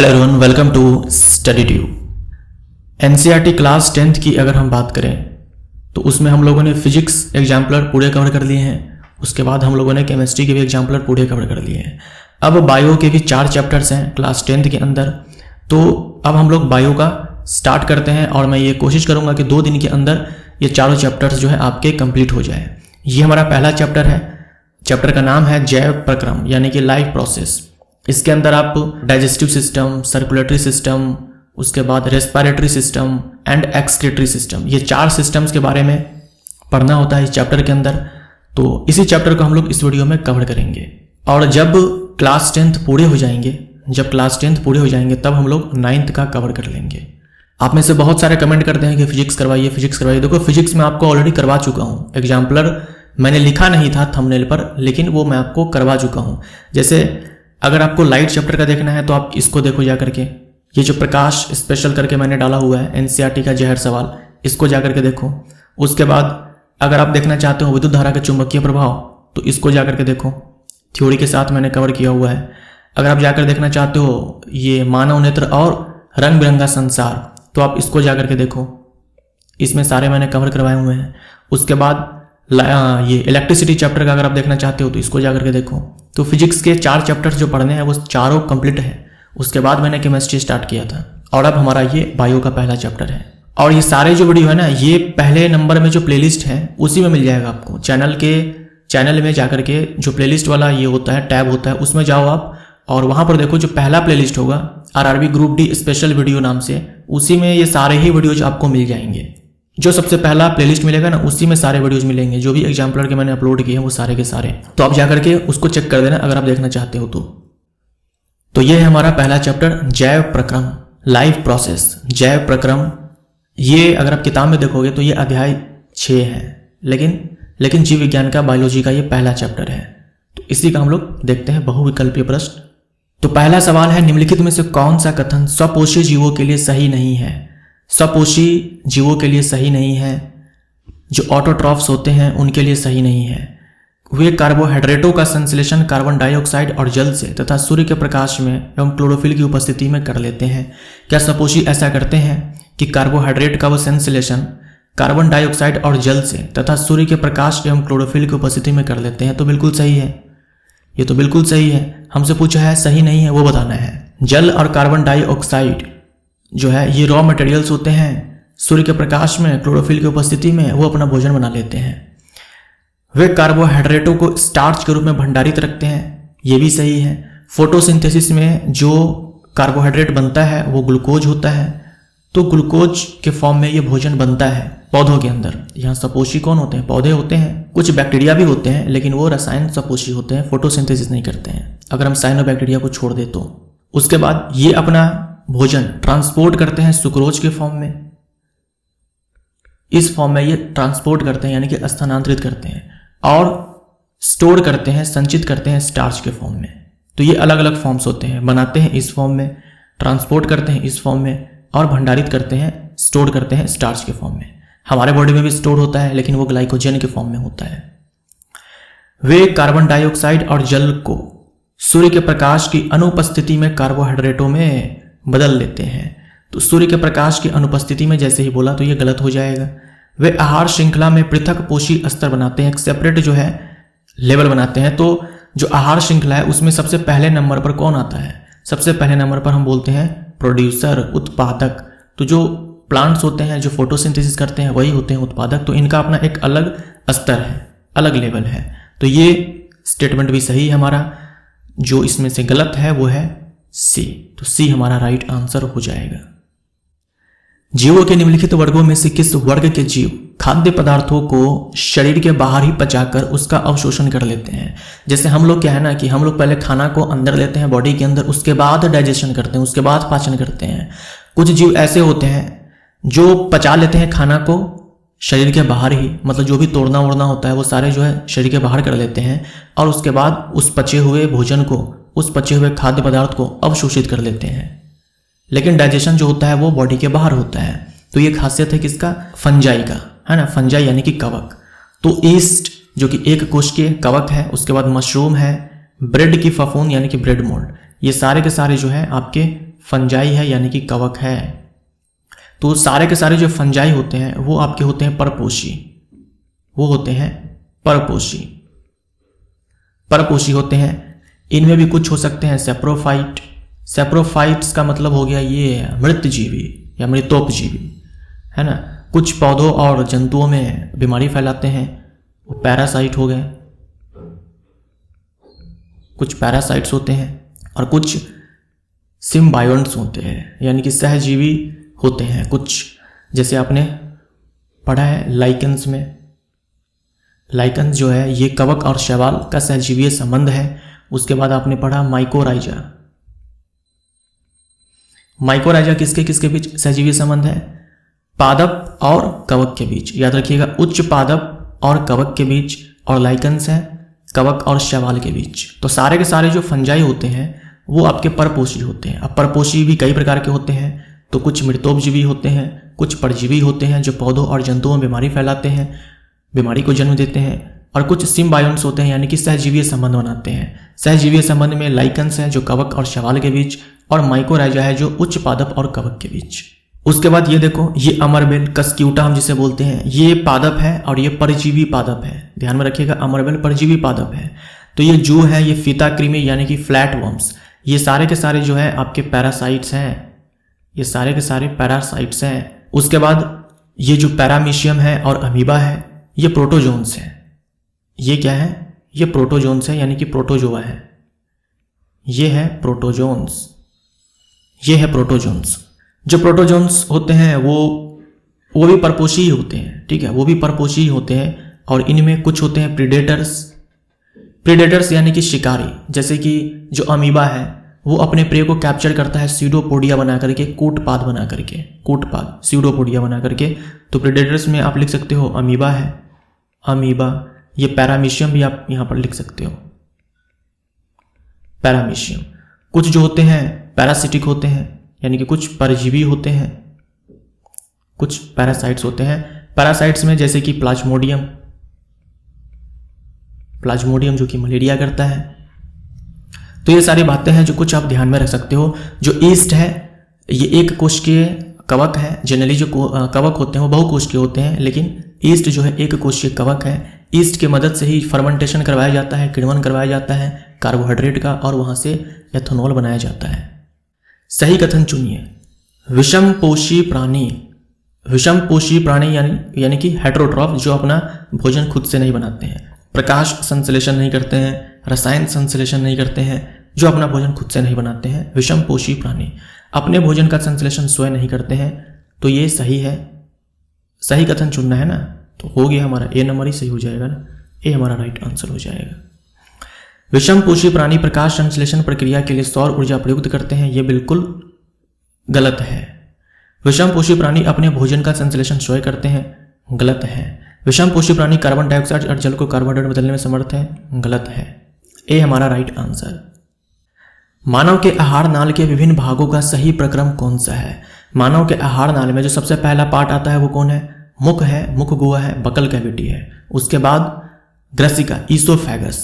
Hello everyone, welcome to Study Tube. NCERT class 10th की अगर हम बात करें तो उसमें हम लोगों ने फिजिक्स एग्जाम्पलर पूरे कवर कर लिए हैं। उसके बाद हम लोगों ने केमिस्ट्री के भी एग्जाम्पलर पूरे कवर कर लिए हैं। अब बायो के भी 4 चैप्टर्स हैं क्लास 10th के अंदर। तो अब हम लोग बायो का स्टार्ट करते हैं और मैं ये कोशिश करूँगा कि 2 दिन के अंदर ये चारों चैप्टर्स जो है आपके कंप्लीट हो जाए। ये हमारा पहला चैप्टर है। चैप्टर का नाम है जैव प्रक्रम यानी कि लाइफ प्रोसेस। इसके अंदर आप डाइजेस्टिव सिस्टम, सर्कुलेटरी सिस्टम, उसके बाद respiratory system and excretory system, ये 4 सिस्टम्स के बारे में पढ़ना होता है इस चैप्टर के अंदर। तो इसी चैप्टर को हम लोग इस वीडियो में कवर करेंगे। और जब क्लास 10th पूरे हो जाएंगे तब हम लोग 9th का कवर कर लेंगे। आप में से बहुत सारे कमेंट करते हैं कि फिजिक्स करवाइए। देखो, फिजिक्स में आपको ऑलरेडी करवा चुका हूँ। एग्जाम्पलर मैंने लिखा नहीं था थंबनेल पर, लेकिन वो मैं आपको करवा चुका हूँ। जैसे अगर आपको लाइट चैप्टर का देखना है तो आप इसको देखो जा करके। ये जो प्रकाश स्पेशल करके मैंने डाला हुआ है एनसीईआरटी का जहर सवाल, इसको जा करके देखो। उसके बाद अगर आप देखना चाहते हो विद्युत धारा के चुंबकीय प्रभाव तो इसको जा करके देखो, थ्योरी के साथ मैंने कवर किया हुआ है। अगर आप जाकर देखना चाहते हो ये मानव नेत्र और रंग बिरंगा संसार तो आप इसको जा करके देखो, इसमें सारे मैंने कवर करवाए हुए हैं। उसके बाद ये इलेक्ट्रिसिटी चैप्टर का अगर आप देखना चाहते हो तो इसको जा करके देखो। तो फिजिक्स के 4 चैप्टर्स जो पढ़ने हैं वो चारों कंप्लीट है। उसके बाद मैंने केमिस्ट्री स्टार्ट किया था और अब हमारा ये बायो का पहला चैप्टर है। और ये सारे जो वीडियो है ना, ये पहले नंबर में जो प्लेलिस्ट है उसी में मिल जाएगा आपको। चैनल में जाकर के जो प्लेलिस्ट वाला ये होता है, टैब होता है, उसमें जाओ आप और वहां पर देखो जो पहला प्लेलिस्ट होगा RRB group D special video नाम से, उसी में ये सारे ही वीडियोज आपको मिल जाएंगे। जो सबसे पहला प्लेलिस्ट मिलेगा ना, उसी में सारे वीडियोज मिलेंगे। जो भी एग्जाम्पलर के मैंने अपलोड किए हैं वो सारे के सारे, तो आप जाकर के उसको चेक कर देना अगर आप देखना चाहते हो तो ये है हमारा पहला चैप्टर जैव प्रक्रम, लाइफ प्रोसेस, जैव प्रक्रम। ये अगर आप किताब में देखोगे तो ये अध्याय 6 है, लेकिन जीव विज्ञान का, बायोलॉजी का ये पहला चैप्टर है। तो इसी का हम लोग देखते हैं बहुविकल्पीय प्रश्न। तो पहला सवाल है, निम्नलिखित में से कौन सा कथन स्वपोषी जीवों के लिए सही नहीं है? स्वपोषी जीवों के लिए सही नहीं है, जो ऑटोट्रॉफ्स होते हैं उनके लिए सही नहीं है। वे कार्बोहाइड्रेटों का संश्लेषण कार्बन डाइऑक्साइड और जल से तथा सूर्य के प्रकाश में एवं क्लोरोफिल की उपस्थिति में कर लेते हैं। क्या स्वपोषी ऐसा करते हैं कि कार्बोहाइड्रेट का वो संश्लेषण कार्बन डाइऑक्साइड और जल से तथा सूर्य के प्रकाश एवं क्लोरोफिल की उपस्थिति में कर लेते हैं? तो बिल्कुल सही है, ये तो बिल्कुल सही है। हमसे पूछा है सही नहीं है वो बताना है। जल और कार्बन डाइऑक्साइड जो है ये रॉ मटेरियल्स होते हैं। सूर्य के प्रकाश में, क्लोरोफिल की उपस्थिति में वो अपना भोजन बना लेते हैं। वे कार्बोहाइड्रेटों को स्टार्च के रूप में भंडारित रखते हैं, ये भी सही है। फोटोसिंथेसिस में जो कार्बोहाइड्रेट बनता है वो ग्लूकोज होता है, तो ग्लूकोज के फॉर्म में ये भोजन बनता है पौधों के अंदर। यहाँ स्वपोषी कौन होते हैं? पौधे होते हैं। कुछ बैक्टीरिया भी होते हैं लेकिन वो रसायन स्वपोषी होते हैं, फोटोसिंथेसिस नहीं करते हैं अगर हम साइनोबैक्टीरिया को छोड़ दे तो। उसके बाद ये अपना भोजन ट्रांसपोर्ट करते हैं सुक्रोज के फॉर्म में। इस फॉर्म में ये ट्रांसपोर्ट करते हैं यानी कि स्थानांतरित करते हैं, और स्टोर करते हैं, संचित करते हैं स्टार्च के फॉर्म में। तो ये अलग अलग फॉर्म्स होते हैं। बनाते हैं इस फॉर्म में, ट्रांसपोर्ट करते हैं इस फॉर्म में, और भंडारित करते हैं, स्टोर करते हैं स्टार्च के फॉर्म में। हमारे बॉडी में भी स्टोर होता है लेकिन वो ग्लाइकोजन के फॉर्म में होता है। वे कार्बन डाइऑक्साइड और जल को सूर्य के प्रकाश की अनुपस्थिति में कार्बोहाइड्रेटों में बदल लेते हैं। तो सूर्य के प्रकाश की अनुपस्थिति में जैसे ही बोला तो ये गलत हो जाएगा। वे आहार श्रृंखला में पृथक पोषी स्तर बनाते हैं, एक सेपरेट जो है लेवल बनाते हैं। तो जो आहार श्रृंखला है उसमें सबसे पहले नंबर पर कौन आता है? सबसे पहले नंबर पर हम बोलते हैं प्रोड्यूसर, उत्पादक। तो जो प्लांट्स होते हैं जो फोटोसिंथेसिस करते हैं वही होते हैं उत्पादक। तो इनका अपना एक अलग स्तर है, अलग लेवल है। तो ये स्टेटमेंट भी सही है हमारा। जो इसमें से गलत है वो है सी। तो सी हमारा राइट आंसर हो जाएगा। जीवों के निम्नलिखित वर्गों में से किस वर्ग के जीव खाद्य पदार्थों को शरीर के बाहर ही पचाकर उसका अवशोषण कर लेते हैं? जैसे हम लोग क्या है ना कि हम लोग पहले खाना को अंदर लेते हैं बॉडी के अंदर, उसके बाद डाइजेशन करते हैं, उसके बाद पाचन करते हैं। कुछ जीव ऐसे होते हैं जो पचा लेते हैं खाना को शरीर के बाहर ही, मतलब जो भी तोड़ना ओड़ना होता है वो सारे जो है शरीर के बाहर कर लेते हैं, और उसके बाद उस पचे हुए भोजन को, उस पचे हुए खाद्य पदार्थ को अवशोषित कर लेते हैं। लेकिन डाइजेशन जो होता है वो बॉडी के बाहर होता है। तो ये खासियत है किसका? फंजाई का, है ना। फंजाई यानी कि कवक। तो ईस्ट जो कि एक कोशिकीय कवक है, उसके बाद मशरूम है, ब्रेड की फफूंद यानी कि ब्रेड मोल्ड, ये सारे के सारे जो है आपके फंजाई है यानी कि कवक है। तो सारे के सारे जो फंजाई होते हैं वो आपके होते हैं परपोषी, वो होते हैं परपोषी, परपोषी होते हैं। इनमें भी कुछ हो सकते हैं सेप्रोफाइट। सेप्रोफाइट्स का मतलब हो गया ये मृतजीवी या मृतोपजीवी, है ना। कुछ पौधों और जंतुओं में बीमारी फैलाते हैं, वो पैरासाइट हो गए, कुछ पैरासाइट्स होते हैं। और कुछ सिम्बायोंट्स होते हैं यानी कि सहजीवी होते हैं कुछ, जैसे आपने पढ़ा है लाइकेंस में। लाइकेंस जो है ये कवक और शैवाल का सहजीवीय संबंध है। उसके बाद आपने पढ़ा माइकोराइजा। माइकोराइजा किसके किसके बीच सहजीवीय संबंध है? पादप और कवक के बीच, याद रखिएगा, उच्च पादप और कवक के बीच, और लाइकेंस है कवक और शैवाल के बीच। तो सारे के सारे जो फंजाई होते हैं वो आपके परपोषी होते हैं। अब परपोषी भी कई प्रकार के होते हैं, तो कुछ मृतोपजीवी होते हैं, कुछ परजीवी होते हैं जो पौधों और जंतुओं में बीमारी फैलाते हैं, बीमारी को जन्म देते हैं। और कुछ सिम्बायोंट्स होते हैं यानी कि सहजीवीय संबंध बनाते हैं। सहजीवीय संबंध में लाइकेंस है जो कवक और शैवाल के बीच, और माइकोराइजा है जो उच्च पादप और कवक के बीच। उसके बाद ये देखो, ये अमरबेल कस्क्यूटा हम जिसे बोलते हैं, ये पादप है और ये परजीवी पादप है। ध्यान में रखिएगा, अमरबेल परजीवी पादप है। तो ये जू है, ये फीता कृमि यानी कि फ्लैट वर्म्स, ये सारे के सारे जो है आपके पैरासाइट्स हैं, ये सारे के सारे पैरासाइट्स हैं। उसके बाद ये जो पैरामीशियम है और अमीबा है ये प्रोटोजोन्स है। ये क्या है? ये प्रोटोजोन्स है यानी कि प्रोटोजोआ है। ये है प्रोटोजोन्स, ये है प्रोटोजोन्स। जो प्रोटोजोन्स होते हैं वो भी परपोषी ही होते हैं, ठीक है, वो भी परपोषी ही होते हैं। और इनमें कुछ होते हैं प्रीडेटर्स। प्रीडेटर्स यानी कि शिकारी, जैसे कि जो अमीबा है वो अपने प्रे को कैप्चर करता है स्यूडोपोडिया बना करके, कूटपाद बना करके, कूटपाद स्यूडोपोडिया बना करके। तो प्रीडेटर्स में आप लिख सकते हो अमीबा है, अमीबा। ये पैरामीशियम भी आप यहां पर लिख सकते हो, पैरामीशियम। कुछ जो होते हैं पैरासिटिक होते हैं यानी कि कुछ परजीवी होते हैं, कुछ पैरासाइट्स होते हैं। पैरासाइट्स में जैसे कि प्लाज्मोडियम, प्लाज्मोडियम जो कि मलेरिया करता है। तो ये सारी बातें हैं जो कुछ आप ध्यान में रख सकते हो। जो ईस्ट है ये एक कोशिकीय कवक है। जनरली जो कवक होते हैं वो बहुकोशिकीय होते हैं, लेकिन ईस्ट जो है एक कोशिकीय कवक है। ईस्ट की मदद से ही फर्मेंटेशन करवाया जाता है, किण्वन करवाया जाता है कार्बोहाइड्रेट का, और वहां से एथेनॉल बनाया जाता है। सही कथन चुनिए। विषमपोषी प्राणी, विषमपोषी प्राणी यानी कि हेटेरोट्रॉफ, जो अपना भोजन खुद से नहीं बनाते हैं, प्रकाश संश्लेषण नहीं करते हैं, रसायन संश्लेषण नहीं करते हैं, जो अपना भोजन खुद से नहीं बनाते हैं, विषमपोषी प्राणी अपने भोजन का संश्लेषण स्वयं नहीं करते हैं। तो ये सही है, सही कथन चुनना है ना। तो हो गया हमारा ए नंबर ही सही हो जाएगा ना, ए हमारा राइट आंसर हो जाएगा। विषमपोषी प्राणी प्रकाश संश्लेषण प्रक्रिया के लिए सौर ऊर्जा प्रयुक्त करते हैं, ये बिल्कुल गलत है। विषमपोषी प्राणी अपने भोजन का संश्लेषण स्वयं करते हैं, गलत है। विषमपोषी प्राणी कार्बन डाइऑक्साइड और जल को कार्बोहाइड्रेट में बदलने में समर्थ है, गलत है। ए हमारा राइट आंसर। मानव के आहार नाल के विभिन्न भागों का सही प्रक्रम कौन सा है? मानव के आहार नाल में जो सबसे पहला पार्ट आता है वो कौन है? मुख है, मुख गुहा है, बकल कैविटी है। उसके बाद ग्रसिका, ईसोफेगस।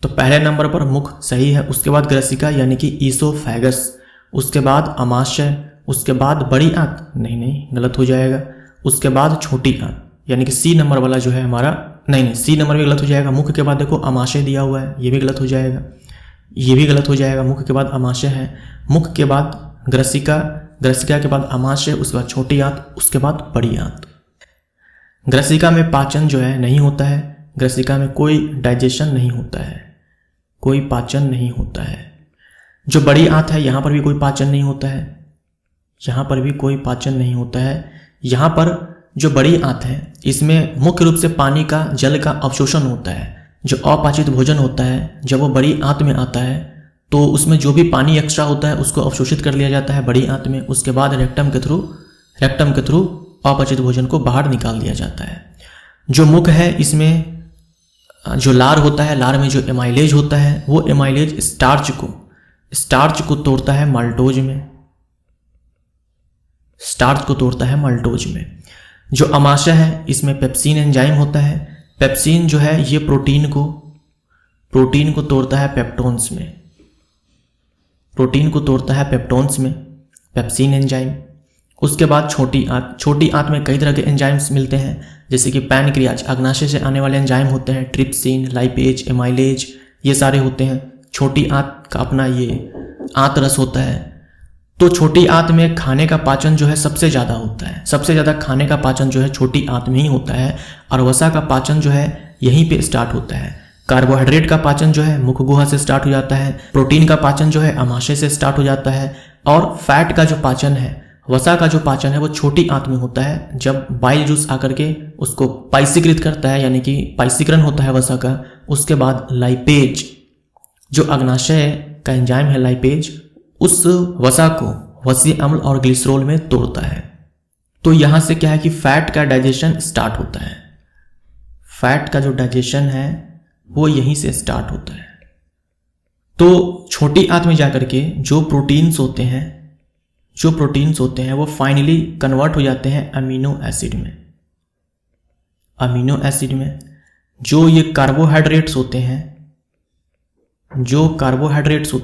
तो पहले नंबर पर मुख सही है, उसके बाद ग्रसिका यानी कि ईसोफेगस, उसके बाद अमाशय, उसके बाद बड़ी आंत, नहीं गलत हो जाएगा, उसके बाद छोटी आंत यानी कि सी नंबर वाला जो है हमारा, नहीं सी नंबर भी गलत हो जाएगा। मुख के बाद देखो अमाशय दिया हुआ है, ये भी गलत हो जाएगा, ये भी गलत हो जाएगा। मुख के बाद अमाशय है, मुख के बाद ग्रसिका, ग्रसिका के बाद अमाशय, उसके बाद छोटी आंत, उसके बाद बड़ी आंत। ग्रसिका में पाचन जो है नहीं होता है, ग्रसिका में कोई डाइजेशन नहीं होता है, कोई पाचन नहीं होता है। जो बड़ी आंत है यहाँ पर भी कोई पाचन नहीं होता है, यहाँ पर भी कोई पाचन नहीं होता है। यहाँ पर जो बड़ी आंत है इसमें मुख्य रूप से पानी का, जल का अवशोषण होता है। जो अपाचित भोजन होता है जब वो बड़ी आंत में आता है तो उसमें जो भी पानी एक्स्ट्रा होता है उसको अवशोषित कर लिया जाता है बड़ी आंत में। उसके बाद रेक्टम के थ्रू अपचित भोजन को बाहर निकाल दिया जाता है। जो मुख है इसमें जो लार होता है, लार में जो एमाइलेज होता है वो एमाइलेज स्टार्च को तोड़ता है माल्टोज में, स्टार्च को तोड़ता है माल्टोज में। जो अमाशय है इसमें पेप्सिन एंजाइम होता है, पेप्सिन जो है ये प्रोटीन को तोड़ता है पेप्टोन्स में, प्रोटीन को तोड़ता है पेप्टोन्स में। Pepsin enzyme. उसके बाद छोटी आंत में कई तरह के एंजाइम्स मिलते हैं, जैसे कि पैनक्रियाज, अग्नाशय से आने वाले एंजाइम होते हैं, ट्रिप्सिन, लाइपेज, एमाइलेज, ये सारे होते हैं। छोटी आंत का अपना ये आंत रस होता है। तो छोटी आंत में खाने का पाचन जो है सबसे ज़्यादा होता है, सबसे ज़्यादा खाने का पाचन जो है छोटी आंत में ही होता है, और वसा का पाचन जो है यहीं पे स्टार्ट होता है। कार्बोहाइड्रेट का पाचन जो है मुख गुहा से स्टार्ट हो जाता है, प्रोटीन का पाचन जो है अमाशय से स्टार्ट हो जाता है, और फैट का जो पाचन है, वसा का जो पाचन है वो छोटी आंत में होता है। जब बाइल जूस आकर के उसको पाइसीकृत करता है, यानी कि पाइसीकरण होता है वसा का, उसके बाद लाइपेज जो अग्नाशय का एंजाइम है, लाइपेज उस वसा को वसीय अम्ल और ग्लिसरॉल में तोड़ता है। तो यहां से क्या है कि फैट का डाइजेशन स्टार्ट होता है। फैट का जो डाइजेशन है वो यहीं से स्टार्ट होता है। तो छोटी आंत में जाकर के जो प्रोटीन्स होते हैं वो फाइनली कन्वर्ट हो जाते हैं अमीनो एसिड में। अमीनो एसिड में जो ये कार्बोहाइड्रेट्स होते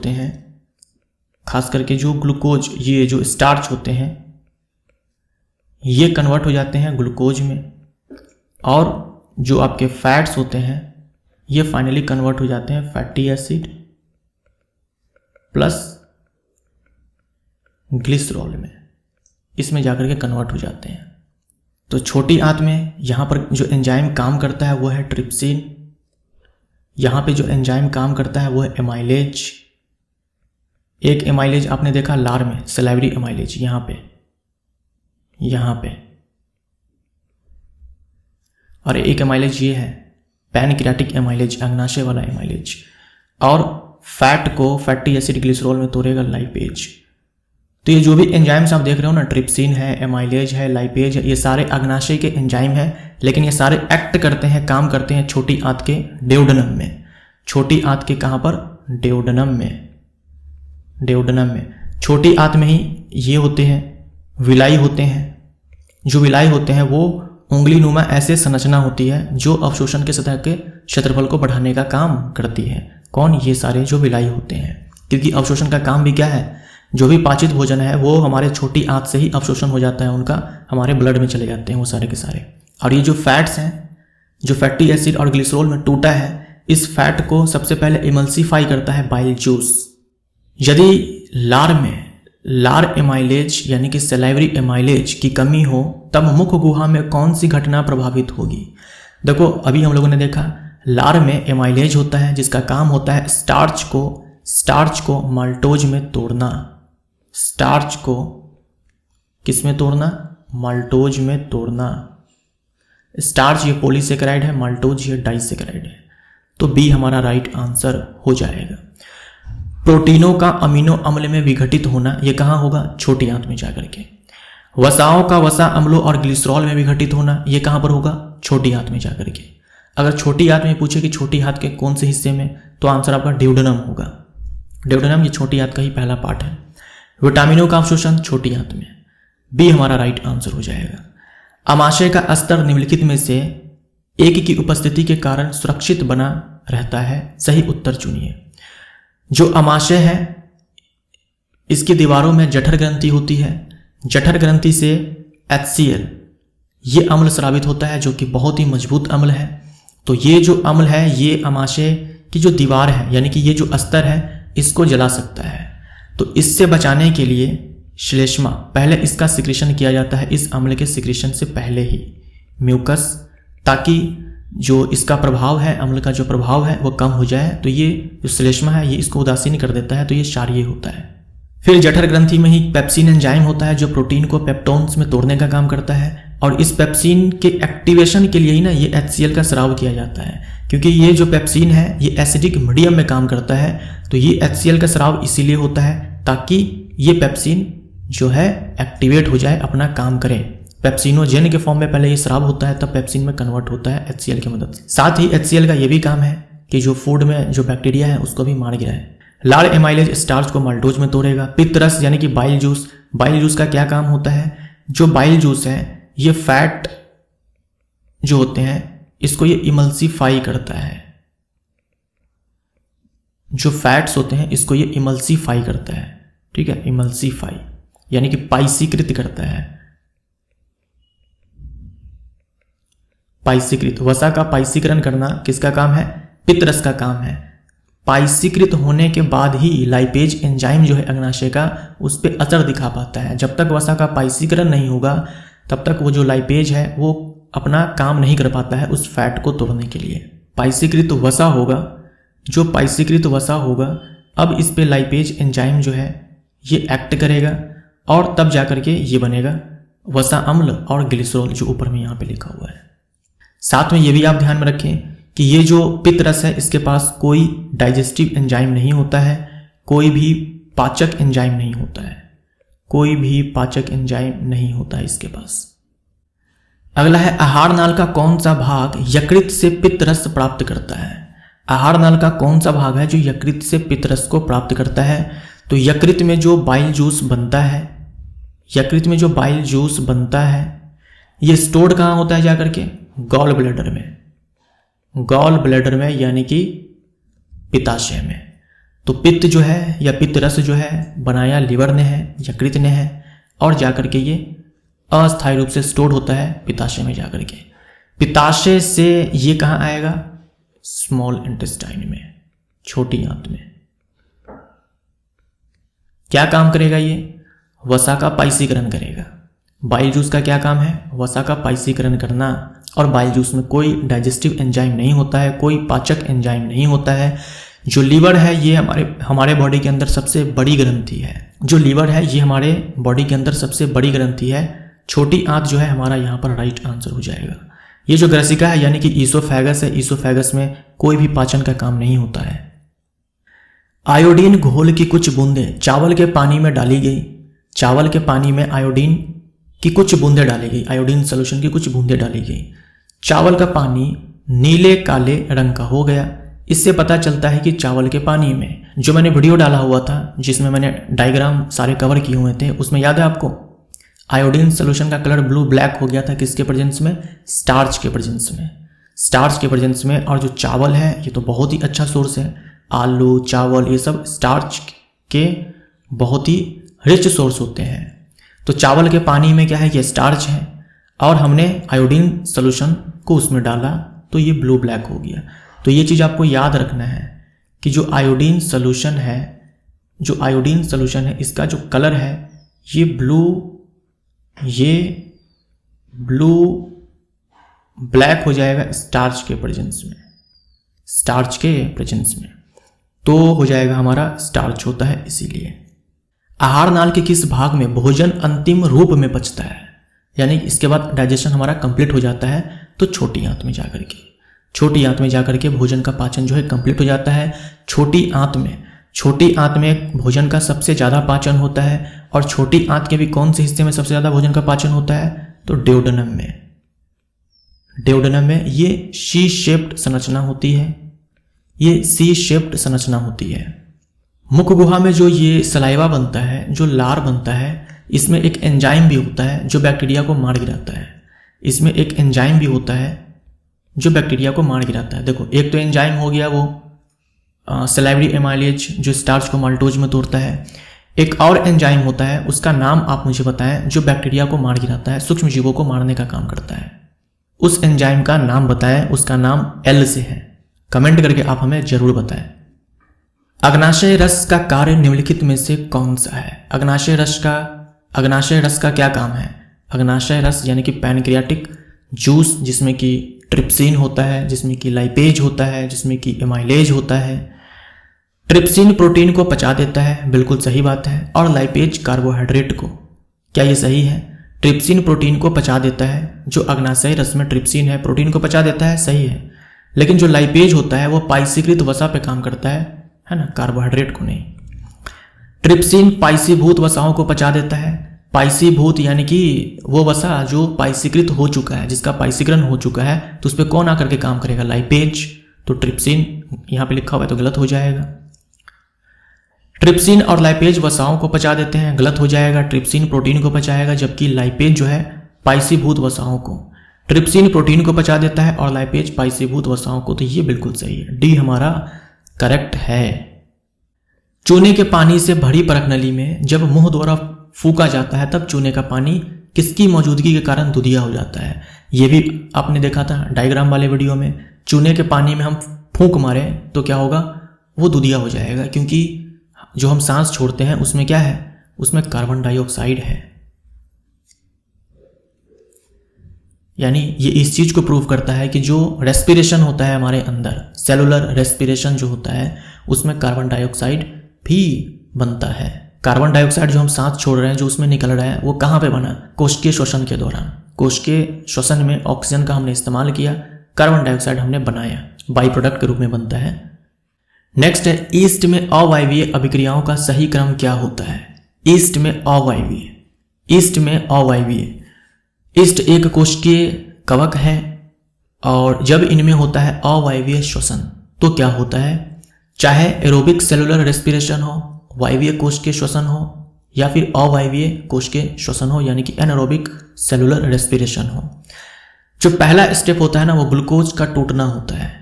हैं, खास करके जो ग्लूकोज, ये जो स्टार्च होते हैं, ये कन्वर्ट हो जाते हैं ग्लूकोज में, और जो आपके फैट्स होते हैं ये फाइनली कन्वर्ट हो जाते हैं फैटी एसिड प्लस ग्लिसरॉल में, इसमें जाकर के कन्वर्ट हो जाते हैं। तो छोटी आंत में यहाँ पर जो एंजाइम काम करता है वो है ट्रिप्सिन, यहाँ पे जो एंजाइम काम करता है वो है एमाइलेज। एक एमाइलेज आपने देखा लार में, सलाइवरी एमाइलेज, यहाँ पे, और एक एमाइलेज ये है पैनक्रियाटिक एमाइलेज, अग्नाशय वाला एमाइलेज, और फैट को फैटी एसिड ग्लिसरॉल में तोड़ेगा लाइपेज। तो ये जो भी एंजाइम्स आप देख रहे हो ना, ट्रिप्सिन है, एमाइलेज है, लाइपेज है, ये सारे अग्नाशय के एंजाइम हैं, लेकिन ये सारे एक्ट करते हैं, काम करते हैं छोटी आंत के डेओडनम में। छोटी आंत के कहाँ पर? डेओडनम में। छोटी आंत में ही ये होते हैं, विलाई होते हैं। जो विलाई होते हैं वो उंगली नुमा ऐसे संरचना होती है जो अवशोषण के सतह के क्षेत्रफल को बढ़ाने का काम करती है। कौन? ये सारे जो विलाई होते हैं, क्योंकि अवशोषण का काम भी क्या है, जो भी पाचित भोजन है वो हमारे छोटी आंत से ही अवशोषण हो जाता है, उनका हमारे ब्लड में चले जाते हैं वो सारे के सारे। और ये जो फैट्स हैं, जो फैटी एसिड और ग्लिसरॉल में टूटा है, इस फैट को सबसे पहले इमल्सिफाई करता है बाइल जूस। यदि लार एमाइलेज यानी कि सलाइवरी एमाइलेज की कमी हो तब मुख गुहा में कौन सी घटना प्रभावित होगी? देखो अभी हम लोगों ने देखा लार में एमाइलेज होता है जिसका काम होता है स्टार्च को माल्टोज में तोड़ना। स्टार्च को किस में तोड़ना? माल्टोज में तोड़ना। स्टार्च ये पॉलीसेकेराइड है, माल्टोज ये डाइसेकेराइड है। तो बी हमारा राइट आंसर हो जाएगा। प्रोटीनों का अमीनो अम्ल में विघटित होना, ये कहाँ होगा? छोटी आंत में जाकर के। वसाओं का वसा अम्लों और ग्लिसरॉल में विघटित होना, ये कहाँ पर होगा? छोटी आंत में जाकर के। अगर छोटी आंत में पूछे कि छोटी आंत के कौन से हिस्से में, तो आंसर आपका ड्यूडेनम होगा। ड्यूडेनम ये छोटी आंत का ही पहला पार्ट है। विटामिनों का अवशोषण छोटी आंत में, बी हमारा राइट आंसर हो जाएगा। अमाशय का स्तर निम्नलिखित में से एक की उपस्थिति के कारण सुरक्षित बना रहता है, सही उत्तर चुनिए। जो अमाशय है इसकी दीवारों में जठर ग्रंथि होती है, जठर ग्रंथि से HCl ये अम्ल स्रावित होता है जो कि बहुत ही मजबूत अम्ल है। तो ये जो अम्ल है ये अमाशय की जो दीवार है यानी कि ये जो अस्तर है इसको जला सकता है। तो इससे बचाने के लिए श्लेष्मा, पहले इसका सिक्रेशन किया जाता है, इस अम्ल के सिक्रेशन से पहले ही म्यूकस, ताकि जो इसका प्रभाव है, अम्ल का जो प्रभाव है वो कम हो जाए। तो ये जो श्लेष्मा है ये इसको उदासीन कर देता है, तो ये क्षारीय होता है। फिर जठर ग्रंथि में ही पेप्सिन एंजाइम होता है जो प्रोटीन को पेप्टोन्स में तोड़ने का काम करता है, और इस पेप्सिन के एक्टिवेशन के लिए ही ना ये HCl का स्राव किया जाता है, क्योंकि ये जो पेप्सिन है ये एसिडिक मीडियम में काम करता है। तो ये HCl का स्राव इसीलिए होता है ताकि ये पेप्सिन जो है एक्टिवेट हो जाए, अपना काम करे। पेप्सिनोजेन के फॉर्म में पहले ये स्राव होता है, तब पेप्सिन में कन्वर्ट होता है HCl की मदद से। साथ ही HCl का ये भी काम है कि जो फूड में जो बैक्टीरिया है उसको भी मार गिराए। लार एमाइलेज स्टार्च को माल्टोज में तोड़ेगा। पित्त रस यानी कि बाइल जूस का क्या काम होता है? जो बाइल जूस है ये फैट जो होते हैं इसको ये इमल्सिफाई करता है। जो फैट्स होते हैं इसको ये इमल्सिफाई करता है, ठीक है, इमल्सिफाई। यानी कि पाइसीकृत करता है। पाइसीकृत, वसा का पाइसीकरण करना किसका काम है? पित्तरस का काम है। पाइसीकृत होने के बाद ही लाइपेज एंजाइम जो है अग्नाशय का उस पर असर दिखा पाता है। जब तक वसा का पाइसीकरण नहीं होगा तब तक वो जो लाइपेज है वो अपना काम नहीं कर पाता है उस फैट को तोड़ने के लिए। पाइसीकृत वसा होगा, जो पाइसीकृत वसा होगा अब इस पे लाइपेज एंजाइम जो है ये एक्ट करेगा और तब जाकर के ये बनेगा वसा अम्ल और ग्लिसरॉल, जो ऊपर में यहाँ पे लिखा हुआ है। साथ में ये भी आप ध्यान में रखें कि ये जो पित्तरस है इसके पास कोई डाइजेस्टिव एंजाइम नहीं होता है, कोई भी पाचक एंजाइम नहीं होता है, कोई भी पाचक एंजाइम नहीं होता है इसके पास। अगला है आहार नाल का कौन सा भाग यकृत से पित्तरस प्राप्त करता है? आहार नाल का कौन सा भाग है जो यकृत से पित्तरस को प्राप्त करता है? तो यकृत में जो बाइल जूस बनता है, यकृत में जो बाइल जूस बनता है ये स्टोर्ड कहाँ होता है जाकर के? गॉल ब्लैडर में, गॉल ब्लैडर में यानी कि पित्ताशय में। तो पित्त जो है या पित्तरस जो है बनाया लिवर ने है, यकृत ने है, और जाकर के ये अस्थायी रूप से स्टोर्ड होता है पित्ताशय में जाकर के। पित्ताशय से ये कहाँ आएगा? स्मॉल इंटेस्टाइन में, छोटी आंत में। क्या काम करेगा ये? वसा का पाइसीकरण करेगा। बाइल जूस का क्या काम है? वसा का पाइसीकरण करना। और बाइल जूस में कोई डाइजेस्टिव एंजाइम नहीं होता है, कोई पाचक एंजाइम नहीं होता है। जो लीवर है ये हमारे बॉडी के अंदर सबसे बड़ी ग्रंथि है। जो लीवर है ये हमारे बॉडी के अंदर सबसे बड़ी ग्रंथि है। छोटी आंत जो है हमारा यहाँ पर राइट आंसर हो जाएगा। ये जो ग्रसिका है यानी कि ईसोफेगस है, ईसोफेगस में कोई भी पाचन का काम नहीं होता है। आयोडीन घोल की कुछ बूंदें चावल के पानी में डाली गई। चावल के पानी में आयोडीन की कुछ बूंदें डाली गई, आयोडीन सोल्यूशन की कुछ बूंदें डाली गई। चावल का पानी नीले काले रंग का हो गया। इससे पता चलता है कि चावल के पानी में, जो मैंने वीडियो डाला हुआ था जिसमें मैंने डायग्राम सारे कवर किए हुए थे, उसमें याद है आपको आयोडीन सोल्यूशन का कलर ब्लू ब्लैक हो गया था। किसके प्रेजेंस में? स्टार्च के प्रेजेंस में, स्टार्च के प्रेजेंस में। और जो चावल है ये तो बहुत ही अच्छा सोर्स है, आलू चावल ये सब स्टार्च के बहुत ही रिच सोर्स होते हैं। तो चावल के पानी में क्या है? ये स्टार्च है और हमने आयोडीन सोल्यूशन को उसमें डाला तो ये ब्लू ब्लैक हो गया। तो ये चीज़ आपको याद रखना है कि जो आयोडीन सोल्यूशन है, जो आयोडीन सोल्यूशन है इसका जो कलर है ये ब्लू ब्लैक हो जाएगा स्टार्च के प्रेजेंस में, स्टार्च के प्रेजेंस में। तो हो जाएगा हमारा स्टार्च होता है इसीलिए। आहार नाल के किस भाग में भोजन अंतिम रूप में पचता है? यानी इसके बाद डाइजेशन हमारा कंप्लीट हो जाता है तो छोटी आंत में जाकर के, छोटी आंत में जाकर के भोजन का पाचन जो है कंप्लीट हो जाता है। छोटी आंत में भोजन का सबसे ज़्यादा पाचन होता है। और छोटी आंत के भी कौन से हिस्से में सबसे ज़्यादा भोजन का पाचन होता है? तो ड्यूडेनम में। ड्यूडेनम में ये सी शेप्ड संरचना होती है, ये सी शेप्ड संरचना होती है। मुख गुहा में जो ये सलाइवा बनता है, जो लार बनता है, इसमें एक एंजाइम भी होता है जो बैक्टीरिया को मार गिराता है। इसमें एक एंजाइम भी होता है जो बैक्टीरिया को मार गिराता है। देखो, एक तो एंजाइम हो गया वो सलाइवरी एमाइलेज जो स्टार्च को माल्टोज में तोड़ता है। एक और एंजाइम होता है, उसका नाम आप मुझे बताएं, जो बैक्टीरिया को मार गिराता है, सूक्ष्म जीवों को मारने का काम करता है। उस एंजाइम का नाम बताएं, उसका नाम एल से है। कमेंट करके आप हमें जरूर बताएं। अग्नाशय रस का कार्य निम्नलिखित में से कौन सा है? अग्नाशय रस का क्या काम है? अग्नाशय रस यानी कि पैनक्रियाटिक जूस, जिसमें कि ट्रिप्सिन होता है, जिसमें कि लाइपेज होता है, जिसमें कि एमाइलेज होता है। ट्रिप्सिन प्रोटीन को पचा देता है, बिल्कुल सही बात है। और लाइपेज कार्बोहाइड्रेट को, क्या ये सही है? ट्रिप्सिन प्रोटीन को पचा देता है, जो अग्नाशय रस में ट्रिप्सिन है प्रोटीन को पचा देता है, सही है। लेकिन जो लाइपेज होता है वो पाइसीकृत वसा पे काम करता है ना, कार्बोहाइड्रेट को नहीं। ट्रिप्सिन पाइसीभूत वसाओं को पचा देता है। पाइसीभूत यानी कि वो वसा जो पाइसीकृत हो चुका है, जिसका पाइसीकरण हो चुका है, तो उस पर कौन आकर के काम करेगा? लाइपेज। तो ट्रिप्सिन यहाँ पे लिखा हुआ है तो गलत हो जाएगा। ट्रिप्सिन और लाइपेज वसाओं को पचा देते हैं, गलत हो जाएगा। ट्रिप्सिन प्रोटीन को पचाएगा, जबकि लाइपेज जो है पाइसीभूत वसाओं को। ट्रिप्सिन प्रोटीन को पचा देता है और लाइपेज पाइसीभूत वसाओं को। तो ये बिल्कुल सही है, डी हमारा करेक्ट है। चूने के पानी से भरी परख नली में जब मुंह द्वारा फूका जाता है तब चूने का पानी किसकी मौजूदगी के कारण दूधिया हो जाता है। ये भी आपने देखा था डायग्राम वाले वीडियो में, चूने के पानी में हम फूंक मारें तो क्या होगा, वो दूधिया हो जाएगा, क्योंकि जो हम सांस छोड़ते हैं उसमें क्या है, उसमें कार्बन डाइऑक्साइड है। यानी ये इस चीज को प्रूव करता है कि जो रेस्पिरेशन होता है हमारे अंदर, सेलुलर रेस्पिरेशन जो होता है, उसमें कार्बन डाइऑक्साइड भी बनता है। कार्बन डाइऑक्साइड जो हम सांस छोड़ रहे हैं, जो उसमें निकल रहा है, वो कहाँ पे बना, कोशिकीय श्वसन के दौरान। कोशिकीय श्वसन में ऑक्सीजन का हमने इस्तेमाल किया, कार्बन डाइऑक्साइड हमने बनाया, बाई प्रोडक्ट के रूप में बनता है। नेक्स्ट है ईस्ट में अवायवीय अभिक्रियाओं का सही क्रम क्या होता है। ईस्ट में अवायवीय, ईस्ट में अवायवीय, ईस्ट एक कोशिकीय कवक है और जब इनमें होता है अवायवीय श्वसन तो क्या होता है, चाहे एरोबिक सेलुलर रेस्पिरेशन हो, वायवीय कोशिकीय श्वसन हो, या फिर अवायवीय कोशिकीय श्वसन हो, यानी कि एनारोबिक सेलुलर रेस्पिरेशन हो। जो पहला स्टेप होता है ना, वो ग्लूकोज का टूटना होता है।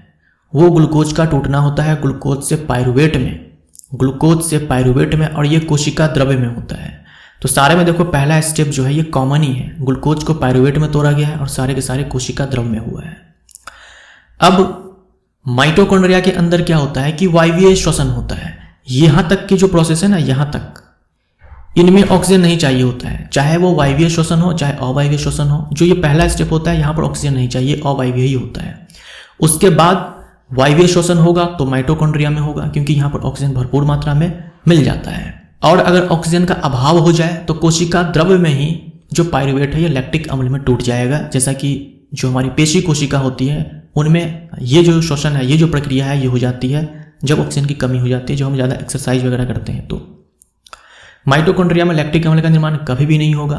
वो ग्लूकोज का टूटना होता है ग्लूकोज से पायरुवेट में, ग्लूकोज से पायरुवेट में, और ये कोशिका द्रव्य में होता है। तो सारे में देखो पहला स्टेप जो है ये कॉमन ही है, ग्लूकोज को पायरुवेट में तोड़ा गया है और सारे के सारे कोशिका द्रव्य में हुआ है। अब माइटोकॉन्ड्रिया के अंदर क्या होता है कि वायवीय श्वसन होता है। यहां तक की जो प्रोसेस है ना, यहां तक इनमें ऑक्सीजन नहीं चाहिए होता है, चाहे वो वायवीय श्वसन हो चाहे अवायवीय श्वसन हो। जो ये पहला स्टेप होता है, यहां पर ऑक्सीजन नहीं चाहिए, अवायवीय ही होता है। उसके बाद वायवीय श्वसन होगा तो माइटोकॉन्ड्रिया में होगा, क्योंकि यहां पर ऑक्सीजन भरपूर मात्रा में मिल जाता है। और अगर ऑक्सीजन का अभाव हो जाए तो कोशिका द्रव्य में ही जो पायरुवेट है ये लैक्टिक अम्ल में टूट जाएगा। जैसा कि जो हमारी पेशी कोशिका होती है उनमें ये जो श्वसन है, ये जो प्रक्रिया है, ये हो जाती है जब ऑक्सीजन की कमी हो जाती है, जो हम ज़्यादा एक्सरसाइज वगैरह करते हैं। तो माइटोकॉन्ड्रिया में लैक्टिक अम्ल का निर्माण कभी भी नहीं होगा।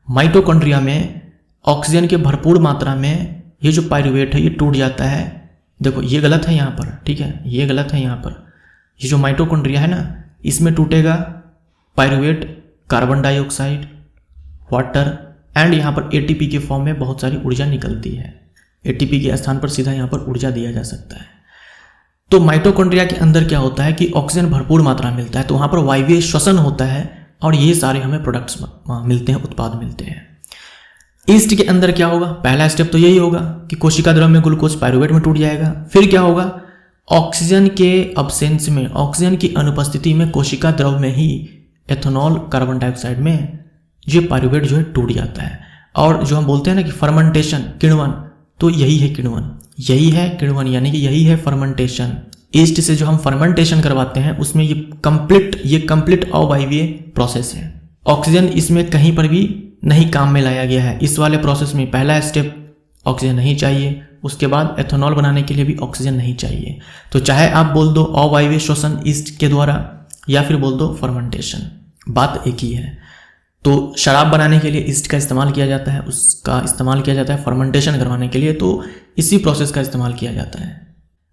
माइटोकॉन्ड्रिया में ऑक्सीजन के भरपूर मात्रा में ये जो पायरुवेट है ये टूट जाता है। देखो ये गलत है यहाँ पर, ठीक है, ये गलत है यहाँ पर। ये जो माइटोकॉन्ड्रिया है ना, इसमें टूटेगा pyruvate, carbon dioxide, water and यहाँ पर एटीपी के फॉर्म में बहुत सारी ऊर्जा निकलती है। एटीपी के स्थान पर सीधा यहाँ पर ऊर्जा दिया जा सकता है। तो माइटोकॉन्ड्रिया के अंदर क्या होता है कि ऑक्सीजन भरपूर मात्रा में मिलता है, तो वहाँ पर वायवीय श्वसन होता है और ये सारे हमें प्रोडक्ट्स मिलते हैं, उत्पाद मिलते हैं। ईस्ट के अंदर क्या होगा, पहला स्टेप तो यही होगा कि कोशिका द्रव्य में ग्लूकोज पायरुवेट में टूट जाएगा। फिर क्या होगा, ऑक्सीजन के अब्सेंस में, ऑक्सीजन की अनुपस्थिति में कोशिका द्रव्य में ही एथेनॉल कार्बन डाइऑक्साइड में ये पायरुवेट जो है टूट जाता है। और जो हम बोलते हैं ना कि फर्मेंटेशन, किण्वन, तो यही है किण्वन, यही है किण्वन, यानी कि यही है फर्मेंटेशन। ईस्ट से जो हम फर्मेंटेशन करवाते हैं उसमें ये कंप्लीट अवायवीय प्रोसेस है। ऑक्सीजन इसमें कहीं पर भी नहीं काम में लाया गया है। इस वाले प्रोसेस में पहला स्टेप ऑक्सीजन नहीं चाहिए, उसके बाद एथेनॉल बनाने के लिए भी ऑक्सीजन नहीं चाहिए। तो चाहे आप बोल दो अवायवीय श्वसन ईस्ट के द्वारा या फिर बोल दो फर्मेंटेशन, बात एक ही है। तो शराब बनाने के लिए ईस्ट का इस्तेमाल किया जाता है, उसका इस्तेमाल किया जाता है फर्मेंटेशन करवाने के लिए, तो इसी प्रोसेस का इस्तेमाल किया जाता है।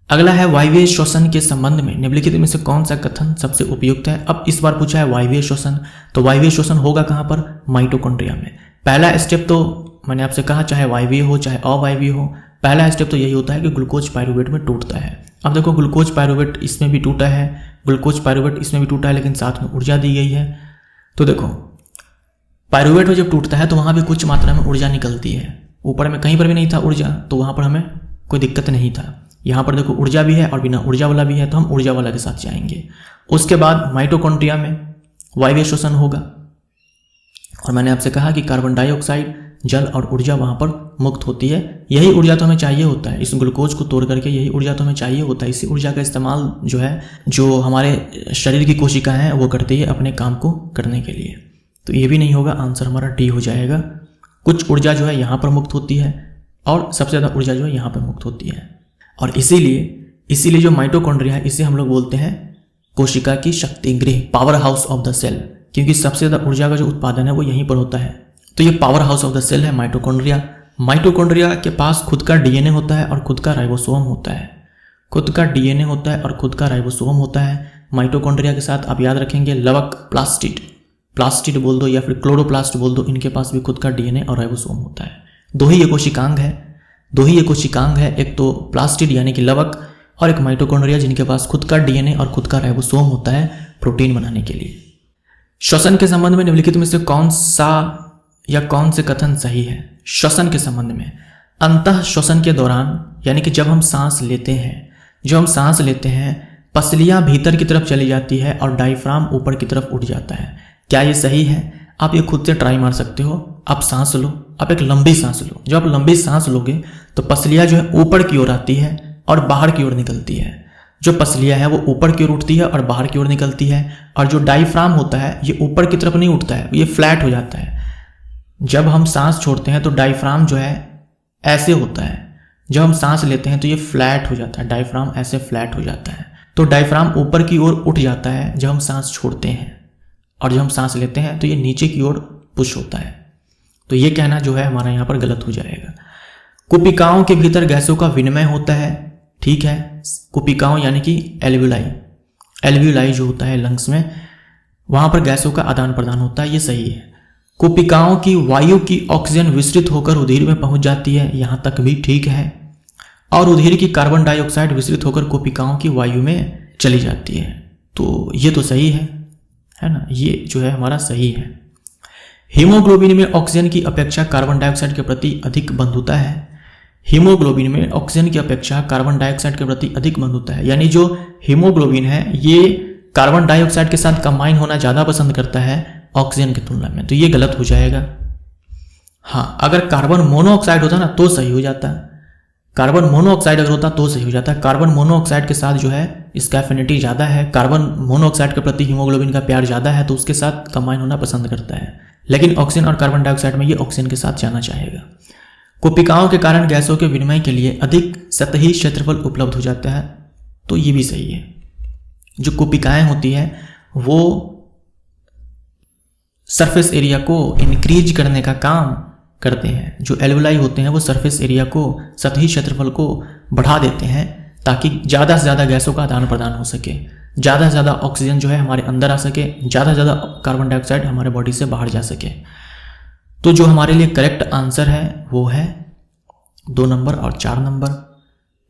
अगला है वायवीय श्वसन के संबंध में निम्नलिखित में से कौन सा कथन सबसे उपयुक्त है। अब इस बार पूछा है वायवीय श्वसन, तो वायवीय श्वसन होगा कहाँ पर, माइटोकॉन्ड्रिया में। पहला स्टेप तो मैंने आपसे कहा, चाहे वायवीय हो चाहे अवायवीय हो, पहला स्टेप तो यही होता है कि ग्लूकोज पायरुवेट में टूटता है। अब देखो ग्लूकोज पायरुवेट इसमें भी टूटा है, ग्लूकोज पायरुवेट इसमें भी टूटा है, लेकिन साथ में ऊर्जा दी गई है। तो देखो पायरुवेट में जब टूटता है तो वहाँ भी कुछ मात्रा में ऊर्जा निकलती है। ऊपर में कहीं पर भी नहीं था ऊर्जा, तो वहाँ पर हमें कोई दिक्कत नहीं था। यहाँ पर देखो ऊर्जा भी है और बिना ऊर्जा वाला भी है, तो हम ऊर्जा वाला के साथ जाएंगे। उसके बाद माइटोकॉन्ड्रिया में वायवीय श्वसन होगा और मैंने आपसे कहा कि कार्बन डाइऑक्साइड, जल और ऊर्जा वहाँ पर मुक्त होती है। यही ऊर्जा तो हमें चाहिए होता है, इस ग्लूकोज को तोड़ करके यही ऊर्जा तो हमें चाहिए होता है। इसी ऊर्जा का इस्तेमाल जो है, जो हमारे शरीर की कोशिकाएं हैं वो करती है अपने काम को करने के लिए। तो ये भी नहीं होगा, आंसर हमारा डी हो जाएगा। कुछ ऊर्जा जो है यहाँ पर मुक्त होती है और सबसे ज़्यादा ऊर्जा जो है यहाँ पर मुक्त होती है। और इसीलिए जो माइटोकॉन्ड्रिया है इसे हम लोग बोलते हैं कोशिका की शक्ति गृह, powerhouse of the cell, क्योंकि सबसे ज़्यादा ऊर्जा का जो उत्पादन है वो यहीं पर होता है। तो ये powerhouse of the cell है माइटोकॉन्ड्रिया। माइटोकॉन्ड्रिया के पास खुद का डीएनए होता है और खुद का राइबोसोम होता है। खुद का डीएनए होता है और खुद का राइबोसोम होता है। माइटोकॉन्ड्रिया के साथ आप याद रखेंगे लवक, प्लास्टिड बोल दो या फिर क्लोरोप्लास्ट बोल दो, इनके पास भी खुद का डीएनए और राइबोसोम होता है। दो ही कोशिकांग है, एक तो प्लास्टिड यानी कि लवक और एक माइटोकॉन्ड्रिया जिनके पास खुद का डीएनए और खुद का राइबोसोम होता है प्रोटीन बनाने के लिए। श्वसन के संबंध में निम्नलिखित में से कौन सा या कौन से कथन सही है? श्वसन के संबंध में अंतः श्वसन के दौरान, यानी कि जब हम सांस लेते हैं, पसलियां भीतर की तरफ चली जाती है और डायफ्राम ऊपर की तरफ उठ जाता है। क्या ये सही है? आप ये खुद से ट्राई मार सकते हो। आप सांस लो, आप एक लंबी सांस लो। जब आप लंबी सांस लोगे तो पसलियां जो है ऊपर की ओर आती है और बाहर की ओर निकलती है। जो पसलियां है वो ऊपर की ओर उठती है और बाहर की ओर निकलती है, और जो डायफ्राम होता है ये ऊपर की तरफ नहीं उठता है, ये फ्लैट हो जाता है। जब हम सांस छोड़ते हैं तो डायफ्राम जो है ऐसे होता है, जब हम सांस लेते हैं तो ये फ्लैट हो जाता है, डायफ्राम ऐसे फ्लैट हो जाता है। तो डायफ्राम ऊपर की ओर उठ जाता है जब हम सांस छोड़ते हैं, और जब हम सांस लेते हैं तो ये नीचे की ओर पुश होता है। तो ये कहना जो है हमारा यहाँ पर गलत हो जाएगा। कुपिकाओं के भीतर गैसों का विनिमय होता है, ठीक है। कुपिकाओं यानी कि एल्वियोलाई जो होता है लंग्स में, वहां पर गैसों का आदान प्रदान होता है, ये सही है। कुपिकाओं की वायु की ऑक्सीजन विस्तृत होकर उधिर में पहुंच जाती है, यहां तक भी ठीक है। और उधिर की कार्बन डाइऑक्साइड विस्तृत होकर कुपिकाओं की वायु में चली जाती है, तो ये तो सही है ना, ये जो है हमारा सही है। हीमोग्लोबिन में ऑक्सीजन की अपेक्षा कार्बन डाइऑक्साइड के प्रति अधिक बंधुता है। हीमोग्लोबिन में ऑक्सीजन की अपेक्षा कार्बन डाइऑक्साइड के प्रति अधिक बंधुता है, यानी जो हीमोग्लोबिन है ये कार्बन डाइऑक्साइड के साथ कंबाइन होना ज़्यादा पसंद करता है ऑक्सीजन की तुलना में, तो ये गलत हो जाएगा। हाँ, अगर कार्बन मोनोऑक्साइड होता ना तो सही हो जाता है। कार्बन मोनोऑक्साइड अगर होता तो सही हो जाता है। कार्बन मोनोऑक्साइड के साथ जो है इसका एफिनिटी ज़्यादा है, कार्बन मोनोऑक्साइड के प्रति हीमोग्लोबिन का प्यार ज़्यादा है, तो उसके साथ कंबाइन होना पसंद करता है। लेकिन ऑक्सीजन और कार्बन डाइऑक्साइड में ये ऑक्सीजन के साथ जाना चाहेगा। कुपिकाओं के कारण गैसों के विनिमय के लिए अधिक सतही क्षेत्रफल उपलब्ध हो जाता है, तो ये भी सही है। जो कुपिकाएं होती हैं वो सरफेस एरिया को इंक्रीज करने का काम करते हैं। जो एल्वियोलाई होते हैं वो सरफेस एरिया को, सतही क्षेत्रफल को बढ़ा देते हैं ताकि ज़्यादा से ज़्यादा गैसों का आदान प्रदान हो सके, ज़्यादा से ज़्यादा ऑक्सीजन जो है हमारे अंदर आ सके, ज़्यादा से ज़्यादा कार्बन डाइऑक्साइड हमारे बॉडी से बाहर जा सके। तो जो हमारे लिए करेक्ट आंसर है वो है 2 नंबर और 4 नंबर,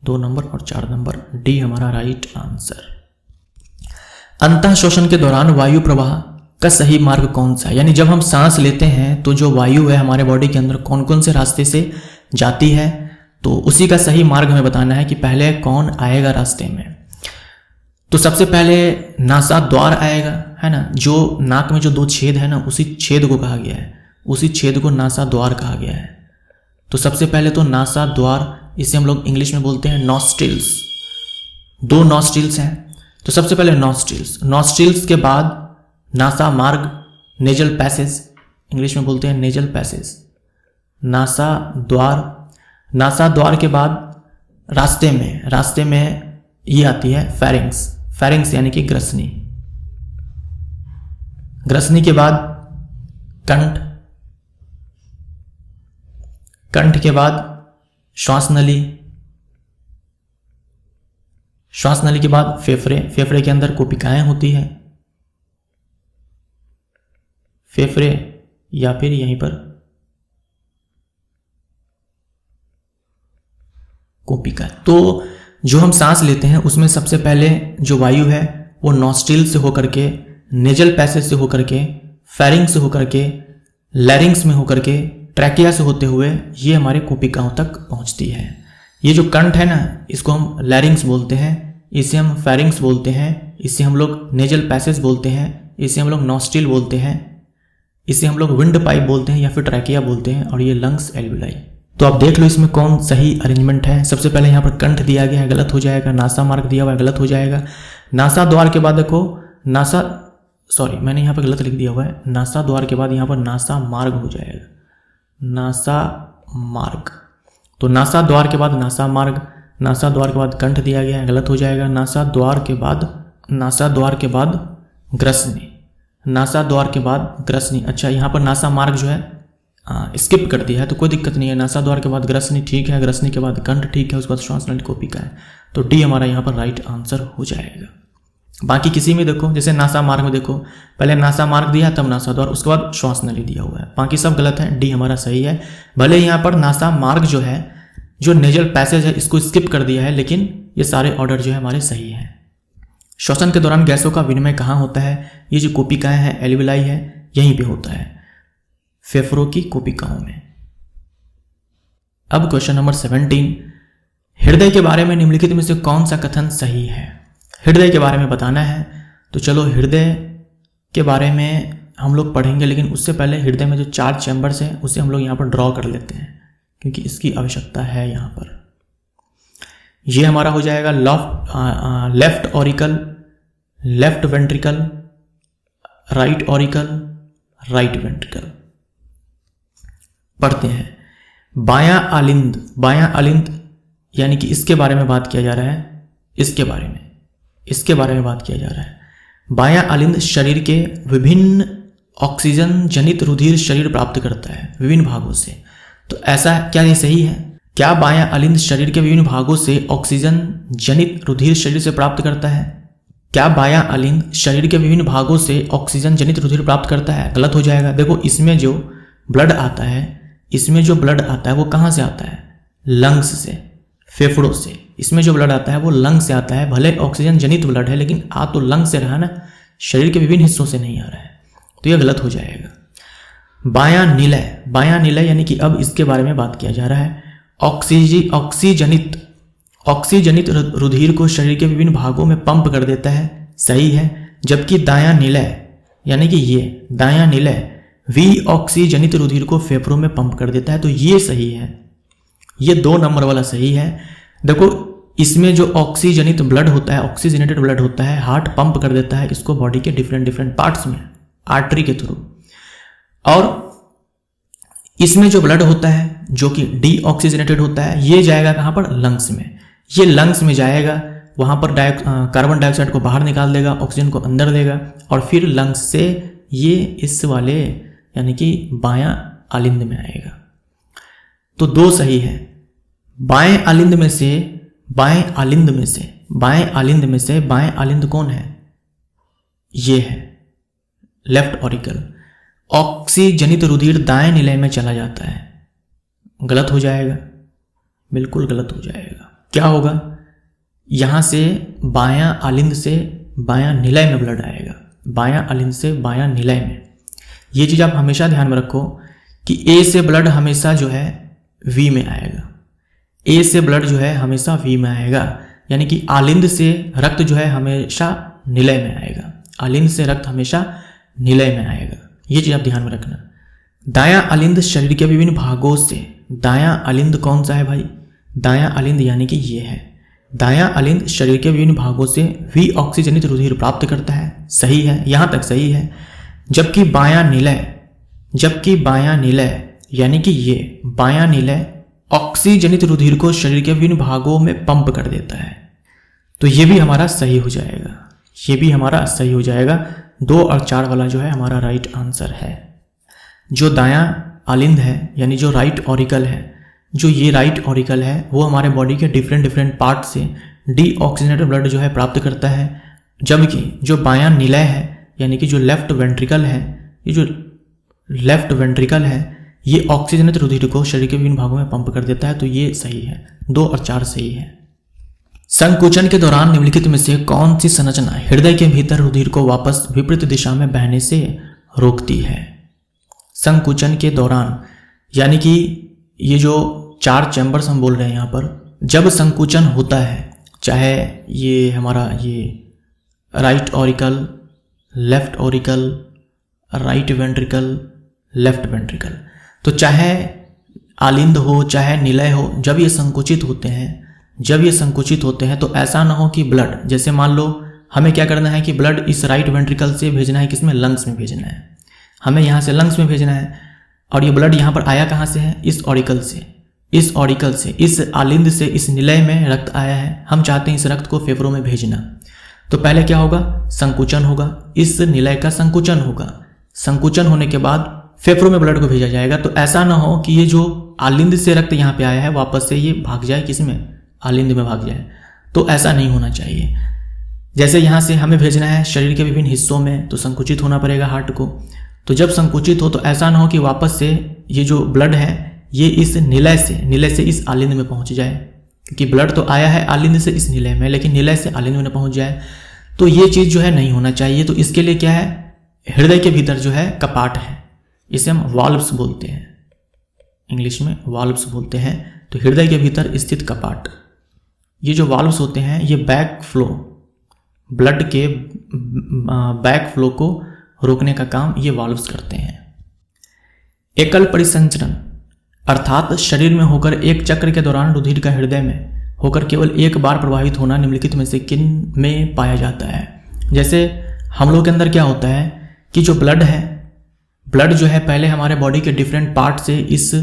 2 नंबर और 4 नंबर, डी हमारा राइट आंसर। अंतः शोषण के दौरान वायु प्रवाह का सही मार्ग कौन सा है? यानी जब हम सांस लेते हैं तो जो वायु है हमारे बॉडी के अंदर कौन कौन से रास्ते से जाती है, तो उसी का सही मार्ग हमें बताना है कि पहले कौन आएगा रास्ते में। तो सबसे पहले नासा द्वार आएगा, है ना। जो नाक में जो 2 छेद है ना, उसी छेद को कहा गया है, उसी छेद को नासा द्वार कहा गया है। तो सबसे पहले तो नासा द्वार, इसे हम लोग इंग्लिश में बोलते हैं नॉस्ट्रिल्स। 2 नॉस्ट्रिल्स हैं, तो सबसे पहले नॉस्ट्रिल्स के बाद नासा मार्ग, नेजल पैसेज, इंग्लिश में बोलते हैं नेजल पैसेज। नासा द्वार के बाद रास्ते में ये आती है फेरिंग्स यानी कि ग्रसनी के बाद कंठ के बाद श्वास नली के बाद फेफड़े के अंदर कोशिकाएं होती है, फेफड़े या फिर यहीं पर कोशिका। तो जो हम सांस लेते हैं उसमें सबसे पहले जो वायु है वो नॉस्ट्रिल से होकर के, नेजल पैसेज से होकर के, फेरिंग्स से होकर के, लैरिंग्स में होकर के, ट्रैकिया से होते हुए ये हमारे कोशिकाओं तक पहुंचती है। ये जो कंठ है ना, इसको हम लैरिंग्स बोलते हैं, इसे हम फेरिंग्स बोलते हैं, इसे हम लोग नेजल पैसेज बोलते हैं, इसे हम लोग नॉस्ट्रिल बोलते हैं, इसे हम लोग विंड पाइप बोलते हैं या फिर ट्रैकिया बोलते हैं, और ये लंग्स एल्वियोलाई। तो आप देख लो इसमें कौन सही अरेंजमेंट है। सबसे पहले यहाँ पर कंठ दिया गया है, गलत हो जाएगा। नासा मार्ग दिया हुआ है, गलत हो जाएगा। नासा द्वार के बाद देखो मैंने यहाँ पर गलत लिख दिया हुआ है। नासा द्वार के बाद यहाँ पर नासा मार्ग हो जाएगा, नासा मार्ग। तो नासा द्वार के बाद नासा मार्ग, नासा द्वार के बाद कंठ दिया गया है, गलत हो जाएगा। नासा द्वार के बाद ग्रसनी, नासा द्वार के बाद ग्रसनी। अच्छा, यहाँ पर नासा मार्ग जो है स्किप कर दिया है, तो कोई दिक्कत नहीं है। नासा द्वार के बाद ग्रसनी ठीक है, ग्रसनी के बाद कंठ ठीक है, उसके बाद श्वास नली कोशिका है, तो डी हमारा यहाँ पर राइट आंसर हो जाएगा। बाकी किसी में देखो, जैसे नासा मार्ग में देखो, पहले नासा मार्ग दिया तब नासा द्वार, उसके बाद श्वास नली दिया हुआ है, बाकी सब गलत है। डी हमारा सही है। भले यहाँ पर नासा मार्ग जो है, जो नेजल पैसेज है, इसको स्किप कर दिया है, लेकिन ये सारे ऑर्डर जो है हमारे सही हैं। श्वसन के दौरान गैसों का विनिमय कहाँ होता है? ये जो कोशिकाएं हैं, एल्विलाई है, यहीं पे होता है, फेफड़ों की कोशिकाओं में। अब क्वेश्चन नंबर 17, हृदय के बारे में निम्नलिखित में से कौन सा कथन सही है? हृदय के बारे में बताना है, तो चलो हृदय के बारे में हम लोग पढ़ेंगे, लेकिन उससे पहले हृदय में जो 4 चैम्बर्स हैं उसे हम लोग यहाँ पर ड्रॉ कर लेते हैं, क्योंकि इसकी आवश्यकता है यहाँ पर। ये हमारा हो जाएगा left auricle, left ventricle, right auricle, right ventricle. पढ़ते हैं। बायां आलिंद, बायां आलिंद यानी कि इसके बारे में बात किया जा रहा है, इसके बारे में बात किया जा रहा है। बायां आलिंद शरीर के विभिन्न ऑक्सीजन जनित रुधिर शरीर प्राप्त करता है विभिन्न भागों से। तो ऐसा क्या ये सही है? क्या बायां आलिंद शरीर के विभिन्न भागों से ऑक्सीजन जनित रुधिर शरीर से प्राप्त करता है? क्या बायां आलिंद शरीर के विभिन्न भागों से ऑक्सीजन जनित रुधिर प्राप्त करता है? गलत हो जाएगा। देखो इसमें जो ब्लड आता है वो कहाँ से आता है? लंग्स से, फेफड़ों से। इसमें जो ब्लड आता है वो लंग से आता है। भले ऑक्सीजन जनित ब्लड है, लेकिन आ तो लंग से रहा ना, शरीर के विभिन्न हिस्सों से नहीं आ रहा है, तो यह गलत हो जाएगा। बायां निलय यानी कि अब इसके बारे में बात किया जा रहा है। ऑक्सीजनित रुधिर को शरीर के विभिन्न भागों में पंप कर देता है, सही है। जबकि दायां निलय यानी कि ये दायां निलय विऑक्सीजनित रुधिर को फेफड़ों में पंप कर देता है, तो ये सही है। ये 2 नंबर वाला सही है। देखो इसमें जो ऑक्सीजनित ब्लड होता है, ऑक्सीजनेटेड ब्लड होता है, हार्ट पंप कर देता है इसको बॉडी के डिफरेंट पार्ट्स में आर्टरी के थ्रू। और इसमें जो ब्लड होता है जो कि डीऑक्सीजनेटेड होता है, ये जाएगा कहाँ पर? लंग्स में। ये लंग्स में जाएगा, वहाँ पर कार्बन डाइऑक्साइड को बाहर निकाल देगा, ऑक्सीजन को अंदर लेगा, और फिर लंग्स से ये इस वाले यानी कि बायां आलिंद में आएगा। तो 2 सही है। बाएं आलिंद में से बाएं आलिंद कौन है? ये है लेफ्ट ऑरिकल। ऑक्सीजनित रुधिर दाएं निलय में चला जाता है, गलत हो जाएगा, बिल्कुल गलत हो जाएगा। क्या होगा? यहां से बायां आलिंद से बायां निलय में ब्लड आएगा, बायां आलिंद से बायां निलय में। ये चीज आप हमेशा ध्यान में रखो कि ए से ब्लड हमेशा जो है वी में आएगा, ए से ब्लड जो है हमेशा वी में आएगा, यानी कि आलिंद से रक्त जो है हमेशा निलय में आएगा, आलिंद से रक्त हमेशा निलय में आएगा। ये चीज आप ध्यान में रखना। दायां आलिंद शरीर के विभिन्न भागों से, दायां आलिंद कौन सा है भाई? दायां आलिंद यानी कि ये है। दायां आलिंद शरीर के विभिन्न भागों से विऑक्सीजनित रुधिर प्राप्त करता है, सही है, यहां तक सही है। जबकि बायां निलय यानी कि ये बायां निलय ऑक्सीजनित रुधिर को शरीर के विभिन्न भागों में पंप कर देता है, तो ये भी हमारा सही हो जाएगा। 2 और 4 वाला जो है हमारा राइट आंसर है। जो दायां आलिंद है यानी जो राइट ऑरिकल है, जो ये राइट ऑरिकल है वो हमारे बॉडी के डिफरेंट पार्ट से डीऑक्सीजनेटेड ब्लड जो है प्राप्त करता है। जबकि जो बायां निलय है यानी कि जो लेफ्ट वेंट्रिकल है, ये ऑक्सीजनेटेड रुधिर को शरीर के विभिन्न भागों में पंप कर देता है, तो ये सही है। 2 और 4 सही है। संकुचन के दौरान निम्नलिखित में से कौन सी संरचना हृदय के भीतर रुधिर को वापस विपरीत दिशा में बहने से रोकती है? संकुचन के दौरान यानी कि ये जो 4 चैम्बर्स हम बोल रहे हैं यहाँ पर, जब संकुचन होता है, चाहे ये हमारा ये right auricle, left auricle, right ventricle, left ventricle, तो चाहे आलिंद हो चाहे निलय हो, जब ये संकुचित होते हैं तो ऐसा ना हो कि ब्लड, जैसे मान लो हमें क्या करना है कि ब्लड इस राइट वेंट्रिकल से भेजना है, किसमें? लंग्स में भेजना है, हमें यहाँ से लंग्स में भेजना है। और ये ब्लड यहाँ पर आया कहाँ से है? इस ऑरिकल से, इस आलिंद से इस निलय में रक्त आया है, हम चाहते हैं इस रक्त को फेफड़ों में भेजना। तो पहले क्या होगा? संकुचन होगा, इस निलय का संकुचन होगा, संकुचन होने के बाद फेफड़ों में ब्लड को भेजा जाएगा। तो ऐसा ना हो कि ये जो आलिंद से रक्त यहाँ पे आया है वापस से ये भाग जाए, किसमें? आलिंद में भाग जाए, तो ऐसा नहीं होना चाहिए। जैसे यहाँ से हमें भेजना है शरीर के विभिन्न हिस्सों में, तो संकुचित होना पड़ेगा हार्ट को। तो जब संकुचित हो तो ऐसा ना हो कि वापस से ये जो ब्लड है ये इस निलय से इस आलिंद में पहुंच जाए, क्योंकि ब्लड तो आया है आलिंद से इस निलय में, लेकिन निलय से आलिंद में न पहुंच जाए। तो ये चीज़ जो है नहीं होना चाहिए। तो इसके लिए क्या है, हृदय के भीतर जो है कपाट है, इसे हम वाल्व्स बोलते हैं, इंग्लिश में वाल्व्स बोलते हैं। तो हृदय के भीतर स्थित कपाट, ये जो वाल्व्स होते हैं ये बैक फ्लो, ब्लड के बैक फ्लो को रोकने का काम ये वाल्व्स करते हैं। एकल परिसंचरण अर्थात शरीर में होकर एक चक्र के दौरान रुधिर का हृदय में होकर केवल एक बार प्रवाहित होना निम्नलिखित में से किन में पाया जाता है। जैसे हम लोग के अंदर क्या होता है कि जो ब्लड है, ब्लड जो है पहले हमारे बॉडी के डिफरेंट पार्ट से इस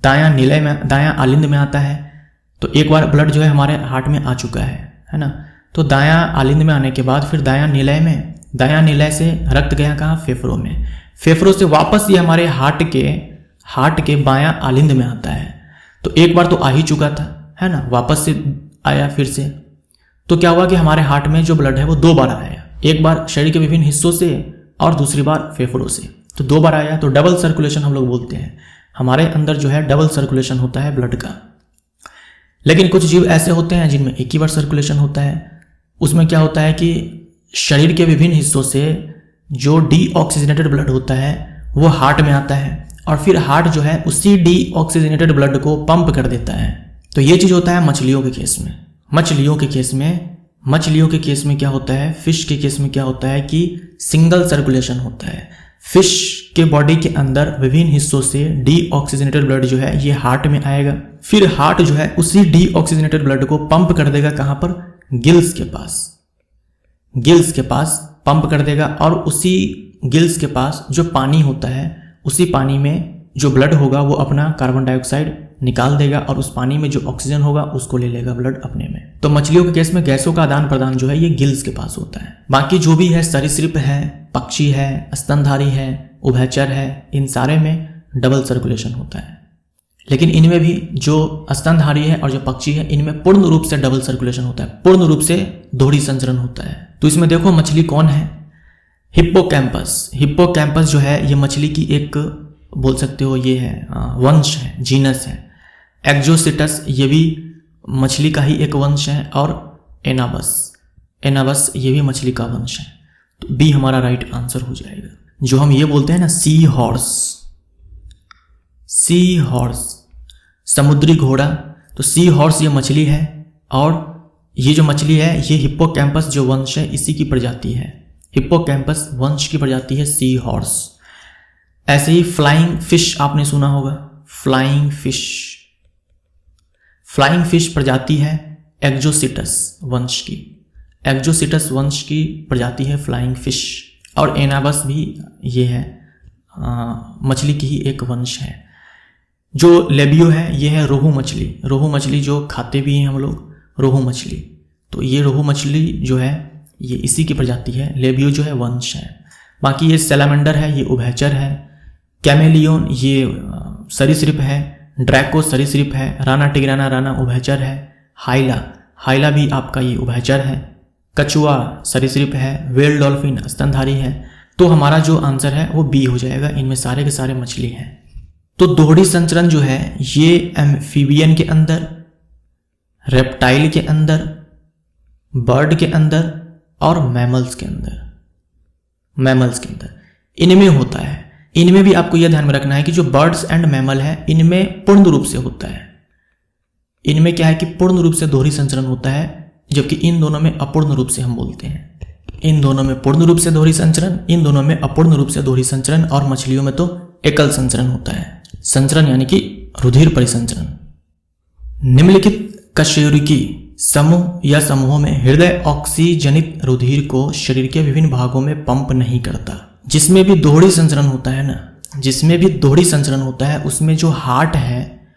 दायां निलय में, दायां आलिंद में आता है। तो एक बार ब्लड जो है हमारे हार्ट में आ चुका है ना। तो दायां आलिंद में आने के बाद फिर दायां निलय में, दायां निलय से रक्त गया कहाँ, फेफड़ों में, फेफड़ों से वापस ये हमारे हार्ट के बायां आलिंद में आता है। तो एक बार तो आ ही चुका था, है ना, वापस से आया फिर से। तो क्या हुआ कि हमारे हार्ट में जो ब्लड है वो 2 बार आया, एक बार शरीर के विभिन्न हिस्सों से और दूसरी बार फेफड़ों से। तो 2 बार आया, तो डबल सर्कुलेशन हम लोग बोलते हैं। हमारे अंदर जो है डबल सर्कुलेशन होता है ब्लड का। लेकिन कुछ जीव ऐसे होते हैं जिनमें एक ही बार सर्कुलेशन होता है। उसमें क्या होता है कि शरीर के विभिन्न हिस्सों से जो डीऑक्सीजनेटेड ब्लड होता है वो हार्ट में आता है और फिर हार्ट जो है उसी डीऑक्सीजनेटेड ब्लड को पंप कर देता है। तो ये चीज़ होता है मछलियों के केस में। मछलियों के केस में क्या होता है, फिश के केस में क्या होता है कि सिंगल सर्कुलेशन होता है। फिश के बॉडी के अंदर विभिन्न हिस्सों से डीऑक्सीजनेटेड ब्लड जो है ये हार्ट में आएगा, फिर हार्ट जो है उसी डीऑक्सीजनेटेड ब्लड को पंप कर देगा कहाँ पर, गिल्स के पास पंप कर देगा। और उसी गिल्स के पास जो पानी होता है, उसी पानी में जो ब्लड होगा वो अपना कार्बन डाइऑक्साइड निकाल देगा और उस पानी में जो ऑक्सीजन होगा उसको ले लेगा ब्लड अपने में। तो मछलियों के केस में गैसों का आदान प्रदान जो है ये गिल्स के पास होता है। बाकी जो भी है, सरीसृप है, पक्षी है, स्तनधारी है, उभयचर है, इन सारे में डबल सर्कुलेशन होता है। लेकिन इनमें भी जो स्तनधारी है और जो पक्षी है इनमें पूर्ण रूप से डबल सर्कुलेशन होता है, पूर्ण रूप से दोहरी संचरण होता है। तो इसमें देखो मछली कौन है, हिप्पोकैम्पस जो है ये मछली की एक, बोल सकते हो ये है वंश है, जीनस है। एक्जोसिटस ये भी मछली का ही एक वंश है। और एनाबस ये भी मछली का वंश है। तो बी हमारा राइट आंसर हो जाएगा। जो हम ये बोलते हैं ना सी हॉर्स, समुद्री घोड़ा, तो सी हॉर्स ये मछली है और ये जो मछली है ये हिप्पोकैम्पस जो वंश है इसी की प्रजाति है। हिप्पोकैम्पस वंश की प्रजाति है सी हॉर्स। ऐसे ही फ्लाइंग फिश आपने सुना होगा, फ्लाइंग फिश प्रजाति है एक्जोसिटस वंश की। एक्जोसिटस वंश की प्रजाति है फ्लाइंग फिश। और एनाबस भी ये है मछली की ही एक वंश है। जो लेबियो है ये है रोहू मछली जो खाते भी हैं हम लोग, रोहू मछली। तो ये रोहू मछली जो है ये इसी की प्रजाति है, लेबियो जो है वंश है। बाकी ये सैलामेंडर है, ये उभयचर है। कैमेलियन ये सरीसृप है। ड्रैको सरीसृप है। राना टिग्राना राना उभयचर है। हाइला भी आपका ये उभयचर है। कछुआ सरीसृप है। वेल डॉल्फिन स्तनधारी है। तो हमारा जो आंसर है वो बी हो जाएगा। इनमें सारे के सारे मछली हैं। तो दोहरी संचरण जो है ये एम्फीबियन के अंदर, रेप्टाइल के अंदर, बर्ड के अंदर और मैमल्स के अंदर इनमें होता है। इनमें भी आपको यह ध्यान में रखना है कि जो बर्ड्स एंड मैमल है इनमें पूर्ण रूप से होता है। इनमें क्या है कि पूर्ण रूप से दोहरी संचरण होता है, जबकि इन दोनों में अपूर्ण रूप से हम बोलते हैं। इन दोनों में पूर्ण रूप से दोहरी संचरण, इन दोनों में अपूर्ण रूप से दोहरी संचरण। और मछलियों में तो एकल संचरण होता है। संचरण यानी कि रुधिर परिसंचरण। निम्नलिखित कशेरुकी समूह या समूहों में हृदय ऑक्सीजनित रुधिर को शरीर के विभिन्न भागों में पंप नहीं करता। जिसमें भी दोहरी संचरण होता है ना, जिसमें भी दोहरी संचरण होता है उसमें जो हार्ट है,